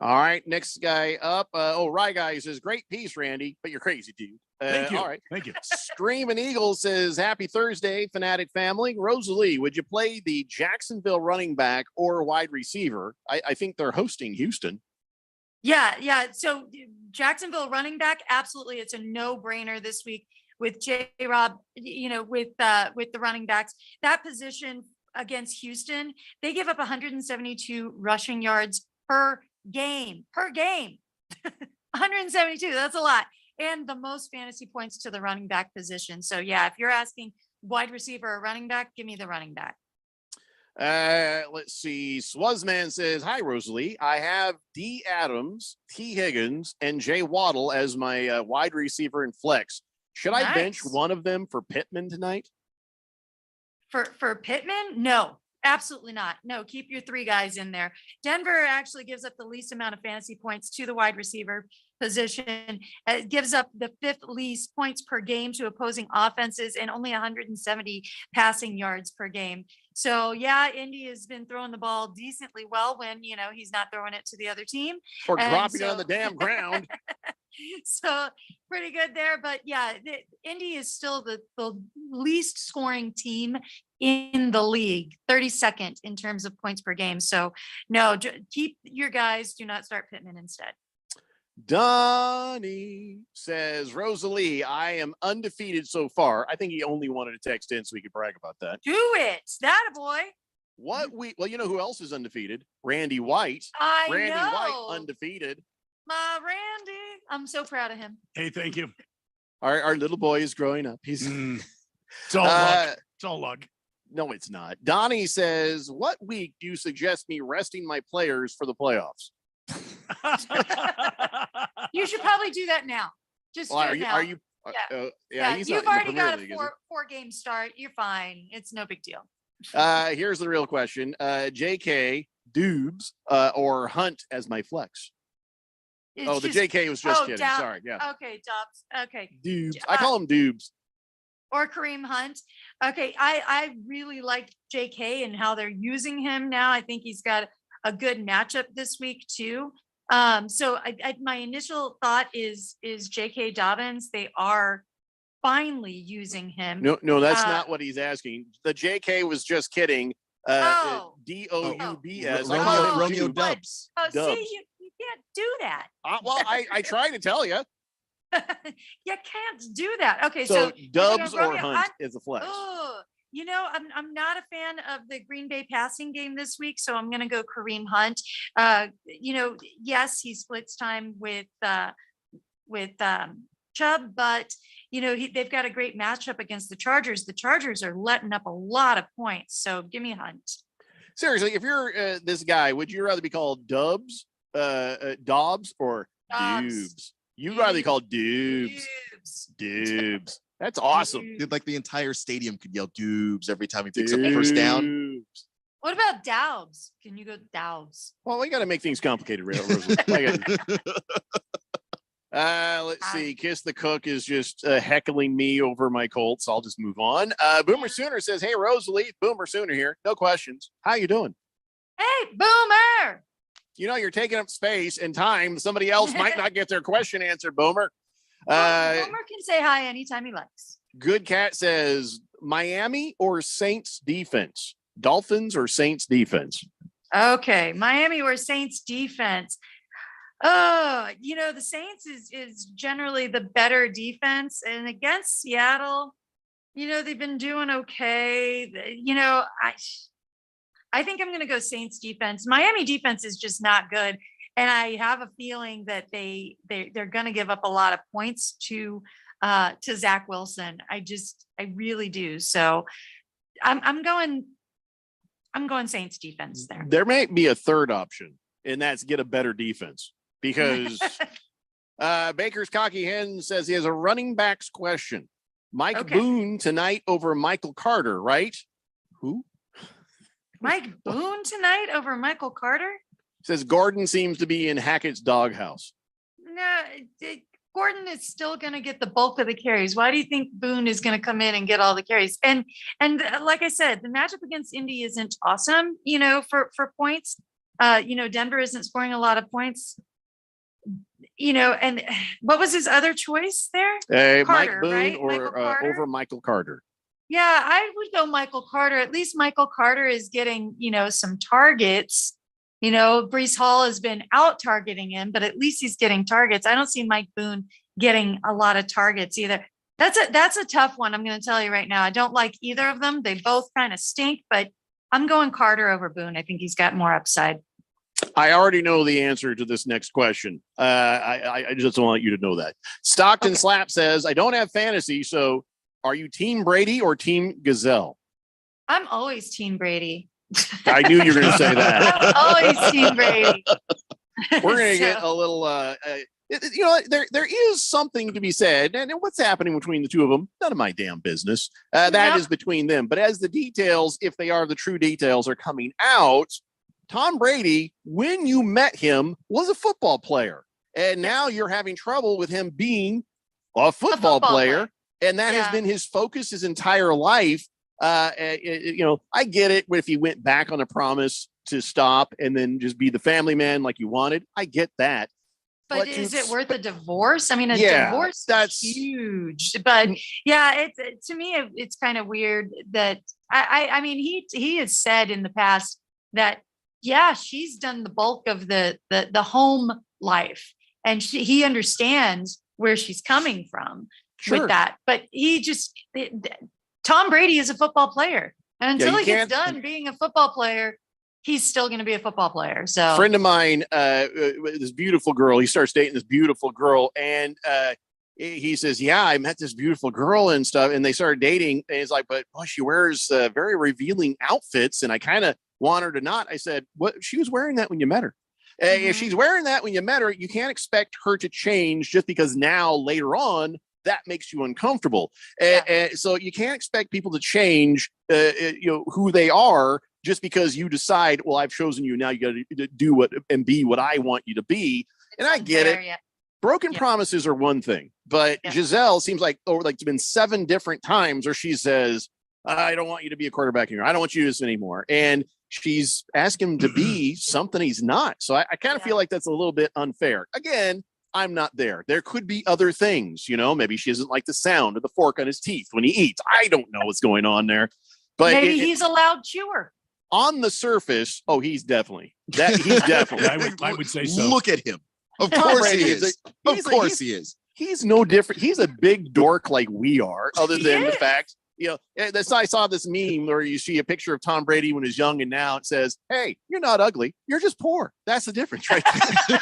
All right, next guy up. Rye Guy says, great piece, Randy, but you're crazy, dude. Thank you. All right. Thank you. Screaming Eagle says, happy Thursday, Fanatic family. Rosalie, would you play the Jacksonville running back or wide receiver? I think they're hosting Houston. Yeah. So Jacksonville running back, absolutely. It's a no-brainer this week with J-Rob, you know, with the running backs. That position against Houston, they give up 172 rushing yards per game. 172, that's a lot. And the most fantasy points to the running back position. So yeah, if you're asking wide receiver or running back, give me the running back. Let's see. Swazman says, hi, Rosalie. I have D. Adams, T. Higgins, and Jay Waddle as my wide receiver and flex. Should I bench one of them for Pittman tonight? For Pittman? No, absolutely not. No, keep your 3 guys in there. Denver actually gives up the least amount of fantasy points to the wide receiver position. It gives up the 5th least points per game to opposing offenses and only 170 passing yards per game. So yeah, Indy has been throwing the ball decently well when, you know, he's not throwing it to the other team. Or dropping it on the damn ground. So pretty good there. But yeah, Indy is still the least scoring team in the league, 32nd in terms of points per game. So no, keep your guys. Do not start Pittman instead. Donnie says, Rosalie, I am undefeated so far. I think he only wanted to text in so we could brag about that. Do it. That a boy. Well, you know who else is undefeated? Randy White. Randy White undefeated. My Randy. I'm so proud of him. Hey, thank you. Our little boy is growing up. He's it's all luck. It's all luck. No, it's not. Donnie says, what week do you suggest me resting my players for the playoffs? You should probably do that now. Just do it now. Yeah. You've already got a 4-game start. You're fine. It's no big deal. Here's the real question. JK, Dubes, or Hunt as my flex? The JK was just kidding. Sorry. Yeah. Okay, Dobbs. Okay. Dubes. I call him Dubes. Or Kareem Hunt. Okay. I really like JK and how they're using him now. I think he's got a good matchup this week too. So my initial thought is J.K. Dobbins. They are finally using him. No, that's not what he's asking. The J.K. was just kidding. D-O-U-B-S. Romeo Dubs. See, you can't do that. Well, I try to tell you. You can't do that. Okay, so Dubs or Hunt is a flex. You know, I'm not a fan of the Green Bay passing game this week, so I'm going to go Kareem Hunt. You know, yes, he splits time with Chubb, but you know they've got a great matchup against the Chargers. The Chargers are letting up a lot of points, so give me Hunt. Seriously, if you're this guy, would you rather be called Dobbs, or Dubes? You'd rather be called Dubes. Dubes. That's awesome. Dude, like the entire stadium could yell Dubes every time he picks up the first down. What about Doubs? Can you go Doubs? Well, we got to make things complicated, let's see. Kiss the Cook is just heckling me over my Colts. I'll just move on. Boomer Sooner says, hey, Rosalie, Boomer Sooner here. No questions. How you doing? Hey, Boomer. You know, you're taking up space and time. Somebody else might not get their question answered, Boomer. Homer can say hi anytime he likes. Good Cat says Miami or Saints defense, Dolphins or Saints defense. Okay, Miami or Saints defense. Oh, the Saints is generally the better defense, and against Seattle, they've been doing okay. I think I'm going to go Saints defense. Miami defense is just not good, and I have a feeling that they're going to give up a lot of points to Zach Wilson. I really do. So I'm going Saints defense there. There may be a third option, and that's get a better defense, because Baker's Cocky Hen says he has a running backs question. Mike Boone tonight over Michael Carter, right? Who? Mike Boone tonight over Michael Carter? Says Gordon seems to be in Hackett's doghouse. No, Gordon is still going to get the bulk of the carries. Why do you think Boone is going to come in and get all the carries? And like I said, the matchup against Indy isn't awesome, for points. Denver isn't scoring a lot of points. And what was his other choice there? Mike Carter, Boone right? or over Michael Carter. Yeah, I would go Michael Carter. At least Michael Carter is getting, some targets. Breece Hall has been out targeting him, but at least he's getting targets. I don't see Mike Boone getting a lot of targets either. That's a tough one. I'm going to tell you right now. I don't like either of them. They both kind of stink, but I'm going Carter over Boone. I think he's got more upside. I already know the answer to this next question. I just want you to know that. Stockton Slap says, I don't have fantasy, so are you Team Brady or Team Gazelle? I'm always Team Brady. I knew you were going to say that. I'm always Team Brady. We're going to get a little, there is something to be said. And what's happening between the two of them, none of my damn business. That is between them. But as the details, if they are the true details, are coming out, Tom Brady, when you met him, was a football player. And now you're having trouble with him being a football player. And that has been his focus his entire life. I get it if he went back on a promise to stop and then just be the family man like you wanted. I get that. But is it worth a divorce? I mean, divorce that's huge. But to me, it's kind of weird that I mean, he has said in the past that she's done the bulk of the home life, and he understands where she's coming from with that. But Tom Brady is a football player, and until he gets done being a football player, he's still going to be a football player. So, a friend of mine, this beautiful girl, he starts dating this beautiful girl, and he says, I met this beautiful girl and stuff, and they started dating, and he's like, but she wears very revealing outfits, and I kind of want her to not. I said, what? She was wearing that when you met her. If she's wearing that when you met her, you can't expect her to change just because now later on that makes you uncomfortable. So you can't expect people to change, who they are just because you decide, well, I've chosen you. Now you got to do what and be what I want you to be. And I get it. Broken promises are one thing, but Giselle seems like it's been 7 different times where she says, I don't want you to be a quarterback here. I don't want you to do this anymore. And she's asking him to be something he's not. So I kind of feel like that's a little bit unfair. Again, I'm not there. There could be other things, maybe she doesn't like the sound of the fork on his teeth when he eats. I don't know what's going on there, but maybe he's a loud chewer. On the surface, he's definitely that. He's definitely. I would say so. Look at him. Of course he is. Of course he is. He's no different. He's a big dork like we are, other than the fact, I saw this meme where you see a picture of Tom Brady when he was young, and now it says, hey, you're not ugly. You're just poor. That's the difference right there.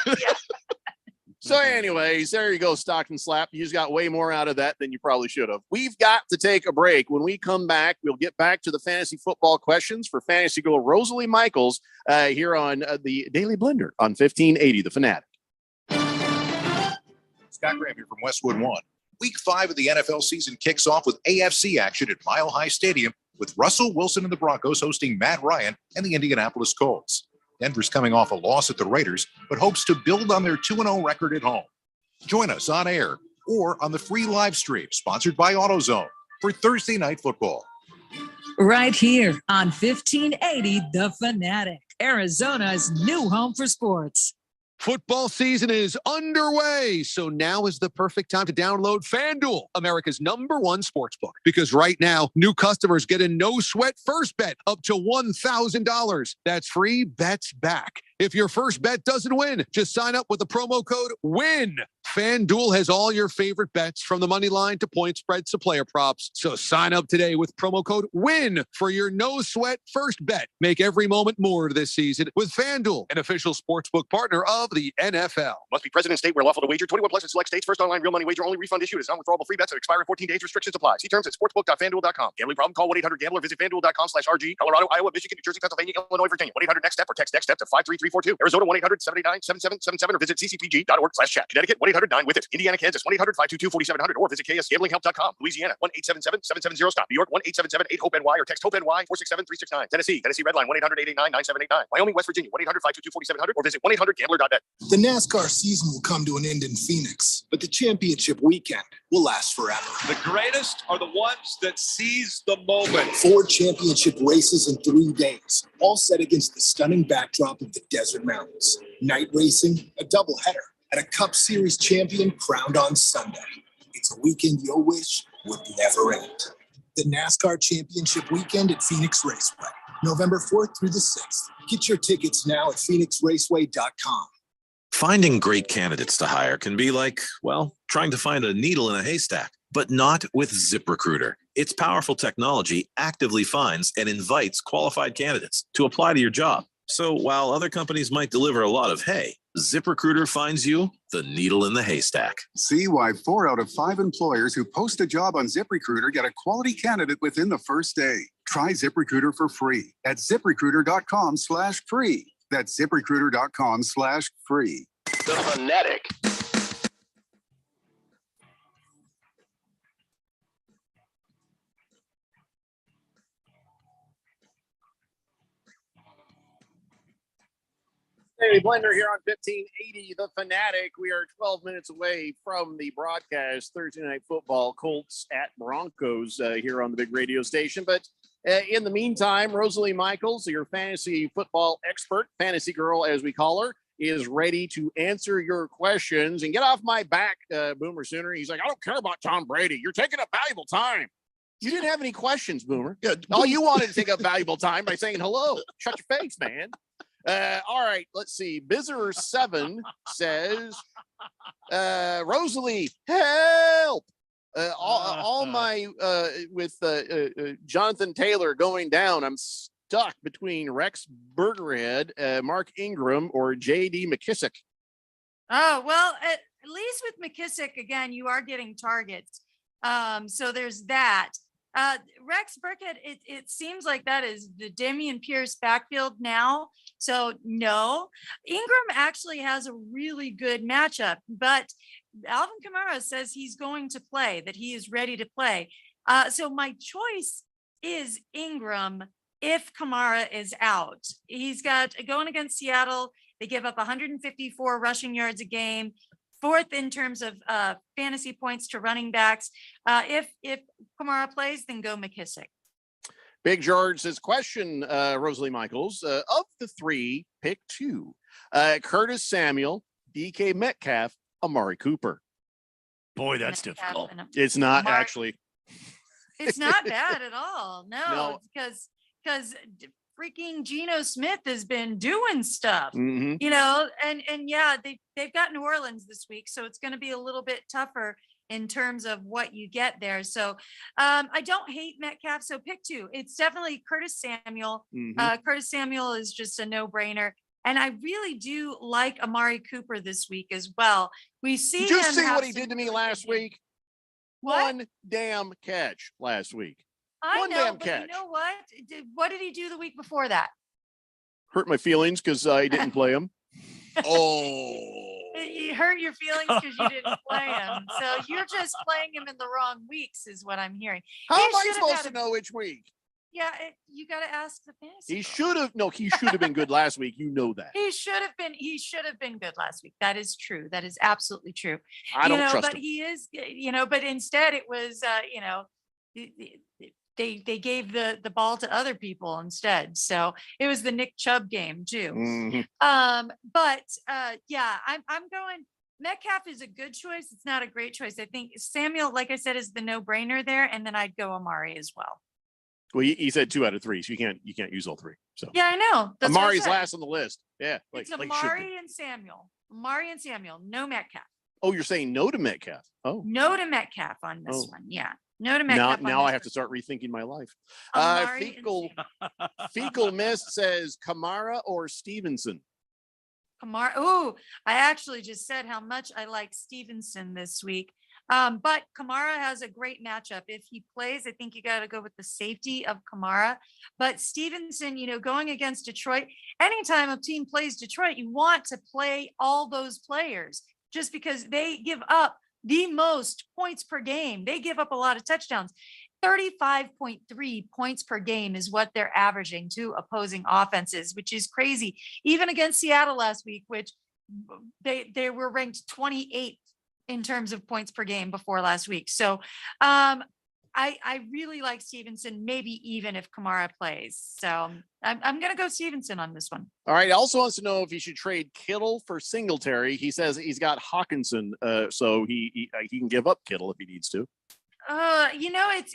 So anyways, there you go, Stockton Slap. You just got way more out of that than you probably should have. We've got to take a break. When we come back, we'll get back to the fantasy football questions for fantasy girl Rosalie Michaels here on the Daily Blender on 1580 The Fanatic. Scott Graham here from Westwood One. Week 5 of the NFL season kicks off with AFC action at Mile High Stadium with Russell Wilson and the Broncos hosting Matt Ryan and the Indianapolis Colts. Denver's coming off a loss at the Raiders, but hopes to build on their 2-0 record at home. Join us on air or on the free live stream sponsored by AutoZone for Thursday Night Football. Right here on 1580 The Fanatic, Arizona's new home for sports. Football season is underway, so now is the perfect time to download FanDuel, America's #1 sportsbook. Because right now, new customers get a no-sweat first bet up to $1,000. That's free bets back. If your first bet doesn't win, just sign up with the promo code WIN. FanDuel has all your favorite bets from the money line to point spreads to player props. So sign up today with promo code WIN for your no-sweat first bet. Make every moment more this season with FanDuel, an official sportsbook partner of the NFL. Must be present in state where lawful to wager. 21 plus in select states. First online real money wager only. Refund issued is non-withdrawable free bets that expire in 14 days. Restrictions apply. See terms at sportsbook.fanduel.com. Gambling problem? Call 1-800-GAMBLER. Visit fanduel.com/RG. Colorado, Iowa, Michigan, New Jersey, Pennsylvania, Illinois, Virginia. 1-800-NEXT-STEP or text NEXT-STEP to 53342. Arizona 1-800-789-7777 or visit ccpg.org/chat. Connecticut 1-800-9-WITH-IT. Indiana, Kansas 1-800-522-4700 or visit ksgamblinghelp.com. Louisiana 1-877-770-STOP. New York 1-877-8-HOPE-NY or text HOPE-NY 467-369. Tennessee Redline 1-800-889-9789. Wyoming, West Virginia 1-800-522-4700 or visit 1-800-GAMBLER.net. The NASCAR season will come to an end in Phoenix, but the championship weekend will last forever. The greatest are the ones that seize the moment. 4 championship races in 3 days, all set against the stunning backdrop of the desert mountains. Night racing, a doubleheader, and a Cup Series champion crowned on Sunday. It's a weekend you'll wish would never end. The NASCAR Championship Weekend at Phoenix Raceway, November 4th through the 6th. Get your tickets now at phoenixraceway.com. Finding great candidates to hire can be like, well, trying to find a needle in a haystack, but not with ZipRecruiter. Its powerful technology actively finds and invites qualified candidates to apply to your job. So while other companies might deliver a lot of hay, ZipRecruiter finds you the needle in the haystack. See why 4 out of 5 employers who post a job on ZipRecruiter get a quality candidate within the first day. Try ZipRecruiter for free at ZipRecruiter.com/free. That's ZipRecruiter.com/free. The Fanatic. Hey, Blender here on 1580 The Fanatic. We are 12 minutes away from the broadcast Thursday Night Football, Colts at Broncos here on the big radio station. But in the meantime, Rosalie Michaels, your fantasy football expert, fantasy girl as we call her, is ready to answer your questions. And get off my back, Boomer Sooner. He's like, I don't care about Tom Brady. You're taking up valuable time. You didn't have any questions, Boomer. Yeah, all you wanted to take up valuable time by saying hello. Shut your face, man. All right, let's see. Bizzer7 says, Rosalie, help. All my with Jonathan Taylor going down, I'm stuck between Rex Burgerhead, Mark Ingram, or J.D. McKissick. Oh, well, at least with McKissick, again, you are getting targets. So there's that. Rex Burkhead, it seems like that is the Dameon Pierce backfield now. So no, Ingram actually has a really good matchup, but Alvin Kamara says he's going to play, that he is ready to play. So my choice is Ingram if Kamara is out. He's got going against Seattle. They give up 154 rushing yards a game. 4th in terms of fantasy points to running backs. If Kamara plays, then go McKissick. Big George says, question, Rosalie Michaels, of the 3, pick 2. Curtis Samuel, DK Metcalf, Amari Cooper. Boy, that's difficult. It's not actually. It's not bad at all. No. because freaking Geno Smith has been doing stuff, Mm-hmm. you know, and yeah, they've got New Orleans this week, so it's going to be a little bit tougher in terms of what you get there. So I don't hate Metcalf, so pick 2. It's definitely Curtis Samuel. Mhm. Curtis Samuel is just a no-brainer. And I really do like Amari Cooper this week as well. We see Did you him see have what he some did to me really last good week? What? One damn catch last week. I One know, damn but catch. you know what? What did he do the week before that? Hurt my feelings because I didn't play him. You hurt your feelings because you didn't play him. So you're just playing him in the wrong weeks, is what I'm hearing. How He am I should have supposed had to a- know which week? Yeah, you got to ask the fantasy. He should have. No, he should have been good last week. You know that. He should have been. He should have been good last week. That is true. That is absolutely true. I don't trust but him. he is. But instead, it was. they gave the ball to other people instead. So it was the Nick Chubb game too. But yeah, I'm going. Metcalf is a good choice. It's not a great choice. I think Samuel, like I said, is the no-brainer there, and then I'd go Amari as well. Well, he said 2 out of 3, so you can't use all 3. So Yeah, I know. That's what I Amari's said. last on the list. Yeah, It's it should be. Amari and Samuel. Amari and Samuel. No Metcalf. Oh, you're saying no to Metcalf? Oh, No to Metcalf on this Oh. one. Yeah. No to now Metcalf. on now this I have one. to start rethinking my life. Amari and Fecal Mist says Kamara or Stevenson. Kamara. Oh, I actually just said how much I like Stevenson this week. But Kamara has a great matchup. If he plays, I think you got to go with the safety of Kamara. But Stevenson, going against Detroit, anytime a team plays Detroit, you want to play all those players just because they give up the most points per game. They give up a lot of touchdowns. 35.3 points per game is what they're averaging to opposing offenses, which is crazy. Even against Seattle last week, which they were ranked 28th in terms of points per game before last week. So I really like Stevenson, maybe even if Kamara plays. So I'm going to go Stevenson on this one. All right. Also wants to know if he should trade Kittle for Singletary. He says he's got Hawkinson, so he can give up Kittle if he needs to.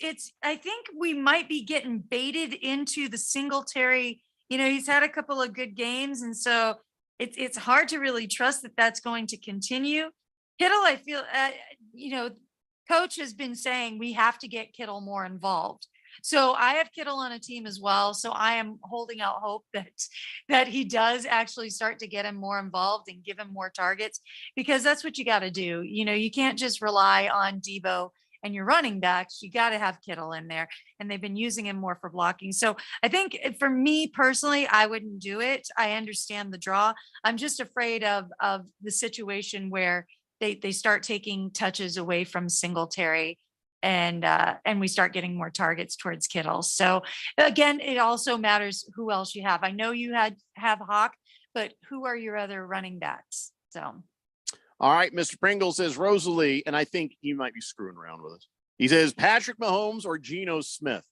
It's I think we might be getting baited into the Singletary. He's had a couple of good games, and so it's hard to really trust that that's going to continue. Kittle, I feel, coach has been saying we have to get Kittle more involved. So I have Kittle on a team as well. So I am holding out hope that he does actually start to get him more involved and give him more targets, because that's what you got to do. You can't just rely on Debo and your running backs. You got to have Kittle in there, and they've been using him more for blocking. So I think for me personally, I wouldn't do it. I understand the draw. I'm just afraid of the situation where they start taking touches away from Singletary and we start getting more targets towards Kittle. So again, it also matters who else you have. I know you have Hawk, but who are your other running backs? So. All right. Mr. Pringle says Rosalie, and I think he might be screwing around with us. He says Patrick Mahomes or Geno Smith.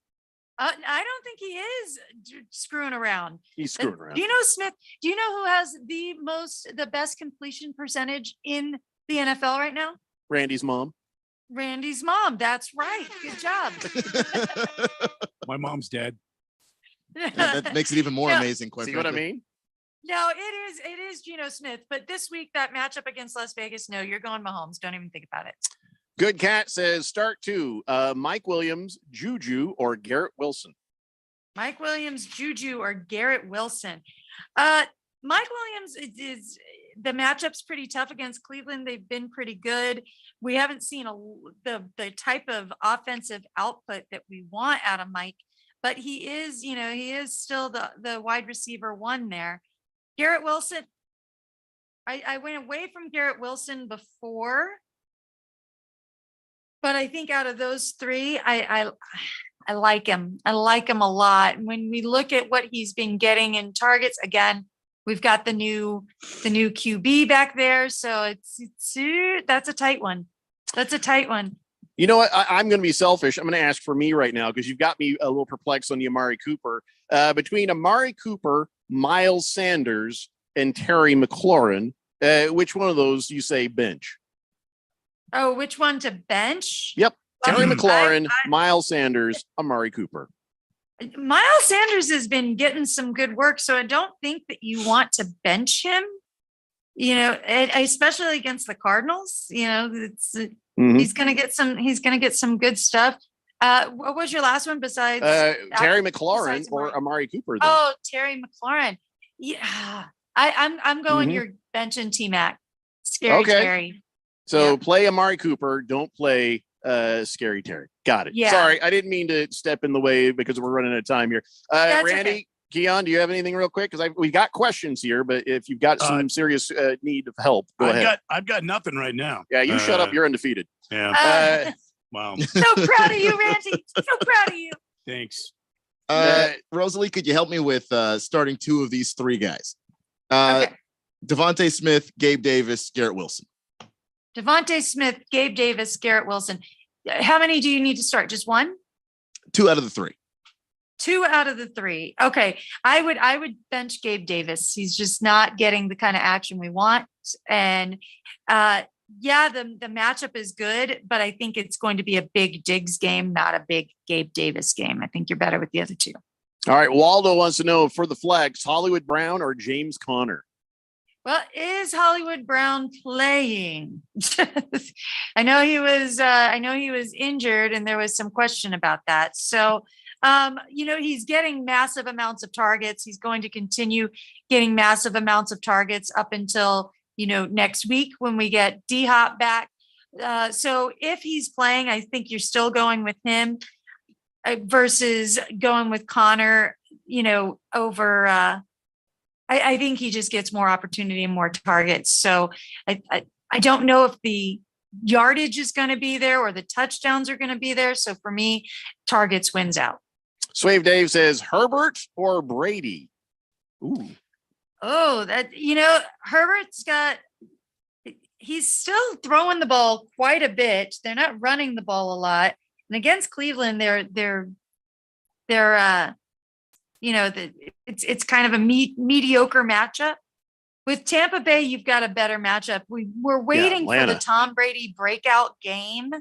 I don't think he is screwing around. He's screwing around. Geno Smith. Do you know who has the best completion percentage in the NFL right now? Randy's mom. Randy's mom. That's right. Good job. My mom's dead. That makes it even more amazing. See what I mean? No, it is Geno Smith. But this week, that matchup against Las Vegas, no, you're going Mahomes. Don't even think about it. Good Cat says start 2. Mike Williams, Juju, or Garrett Wilson. Mike Williams, Juju, or Garrett Wilson. Mike Williams is the matchup's pretty tough against Cleveland. They've been pretty good. We haven't seen the type of offensive output that we want out of Mike, but he is still the wide receiver 1 there. Garrett Wilson, I went away from Garrett Wilson before, but I think out of those 3, I like him. I like him a lot. When we look at what he's been getting in targets, again, we've got the new QB back there, so that's a tight one. That's a tight one. You know what? I'm going to be selfish. I'm going to ask for me right now because you've got me a little perplexed on the Amari Cooper. Between Amari Cooper, Miles Sanders, and Terry McLaurin, which one of those you say bench? Oh, which one to bench? Yep. Terry McLaurin, Miles Sanders, Amari Cooper. Miles Sanders has been getting some good work, so I don't think that you want to bench him. Especially against the Cardinals. He's going to get some. He's going to get some good stuff. What was your last one besides Terry McLaurin or Amari Cooper? Then? Oh, Terry McLaurin. Yeah, I'm going. You're benching T-Mac. Scary Terry. So play Amari Cooper. Don't play Scary Terry. Got it. Yeah. Sorry, I didn't mean to step in the way because we're running out of time here. Randy, okay. Keon, do you have anything real quick? Because we got questions here, but if you've got some serious need of help, go ahead. I've got nothing right now. Yeah, you shut up. You're undefeated. Yeah. Wow. So proud of you, Randy. So proud of you. Thanks. Rosalie, could you help me with starting 2 of these 3 guys? Okay. Devontae Smith, Gabe Davis, Garrett Wilson. Devontae Smith, Gabe Davis, Garrett Wilson. How many do you need to start? Just 1? 2 out of the 3. 2 out of the 3. Okay. I would bench Gabe Davis. He's just not getting the kind of action we want. And yeah, the matchup is good, but I think it's going to be a big Diggs game, not a big Gabe Davis game. I think you're better with the other 2. All right. Waldo wants to know for the flex, Hollywood Brown or James Conner? Well, is Hollywood Brown playing? I know he was injured and there was some question about that. So, he's getting massive amounts of targets. He's going to continue getting massive amounts of targets up until, next week when we get D-Hop back. So if he's playing, I think you're still going with him versus going with Connor, over, I think he just gets more opportunity and more targets. So I don't know if the yardage is going to be there or the touchdowns are going to be there. So for me, targets wins out. Swave Dave says Herbert or Brady. Ooh. Oh, Herbert's he's still throwing the ball quite a bit. They're not running the ball a lot. And against Cleveland, it's kind of a mediocre matchup. With Tampa Bay, you've got a better matchup. We're waiting for the Tom Brady breakout game.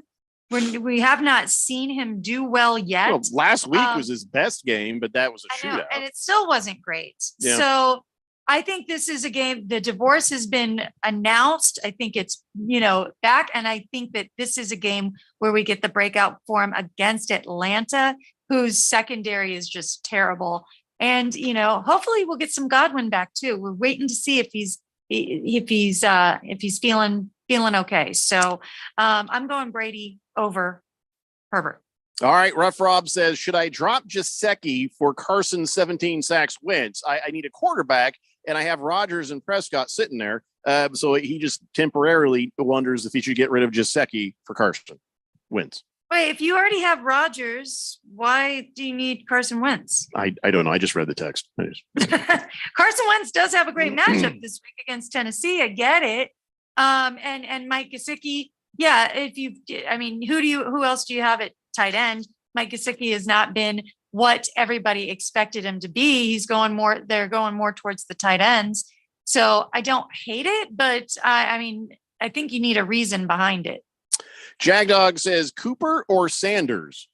We have not seen him do well yet. Well, last week was his best game, but that was a shootout. And it still wasn't great. Yeah. So I think this is a game. The divorce has been announced. I think it's, back. And I think that this is a game where we get the breakout form against Atlanta, whose secondary is just terrible. And, hopefully we'll get some Godwin back too. We're waiting to see if he's feeling okay. So I'm going Brady over Herbert. All right. Rough Rob says, should I drop Gesicki for Carson's 17 sacks wins? I need a quarterback and I have Rodgers and Prescott sitting there. So he just temporarily wonders if he should get rid of Gesicki for Carson Wentz. Wait, if you already have Rodgers, why do you need Carson Wentz? I don't know. I just read the text. Carson Wentz does have a great matchup this week against Tennessee. I get it. And Mike Gesicki, yeah, who else do you have at tight end? Mike Gesicki has not been what everybody expected him to be. They're going more towards the tight ends. So I don't hate it, but I think you need a reason behind it. Jagdog says Cooper or Sanders?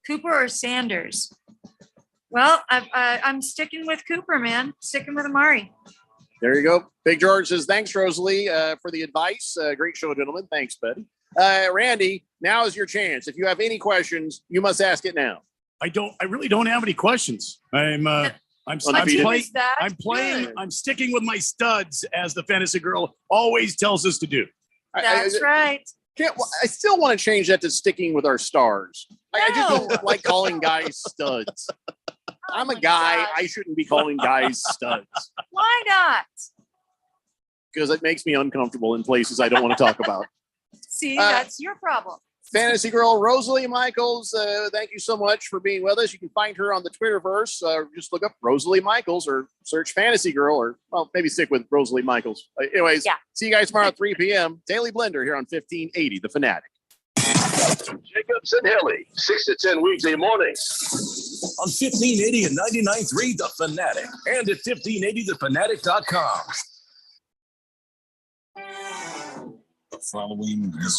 Cooper or Sanders? Well, I'm sticking with Cooper, man. Sticking with Amari. There you go. Big George says, thanks, Rosalie, for the advice. Great show, gentlemen. Thanks, buddy. Randy, now is your chance. If you have any questions, you must ask it now. I really don't have any questions. I'm sticking with my studs, as the fantasy girl always tells us to do. That's right. I still want to change that to sticking with our stars. I just don't like calling guys studs. I'm a guy. Gosh. I shouldn't be calling guys studs. Why not? Because it makes me uncomfortable in places I don't want to talk about. See, that's your problem. Fantasy girl Rosalie Michaels, thank you so much for being with us. You can find her on the Twitterverse. Just look up Rosalie Michaels or search Fantasy Girl, or maybe stick with Rosalie Michaels. Anyways, see you guys tomorrow at 3 p.m. Daily Blender here on 1580 The Fanatic. Jacobs and Haley, 6 to 10 weekday mornings on 1580 and 99.3 The Fanatic, and at 1580thefanatic.com. The following is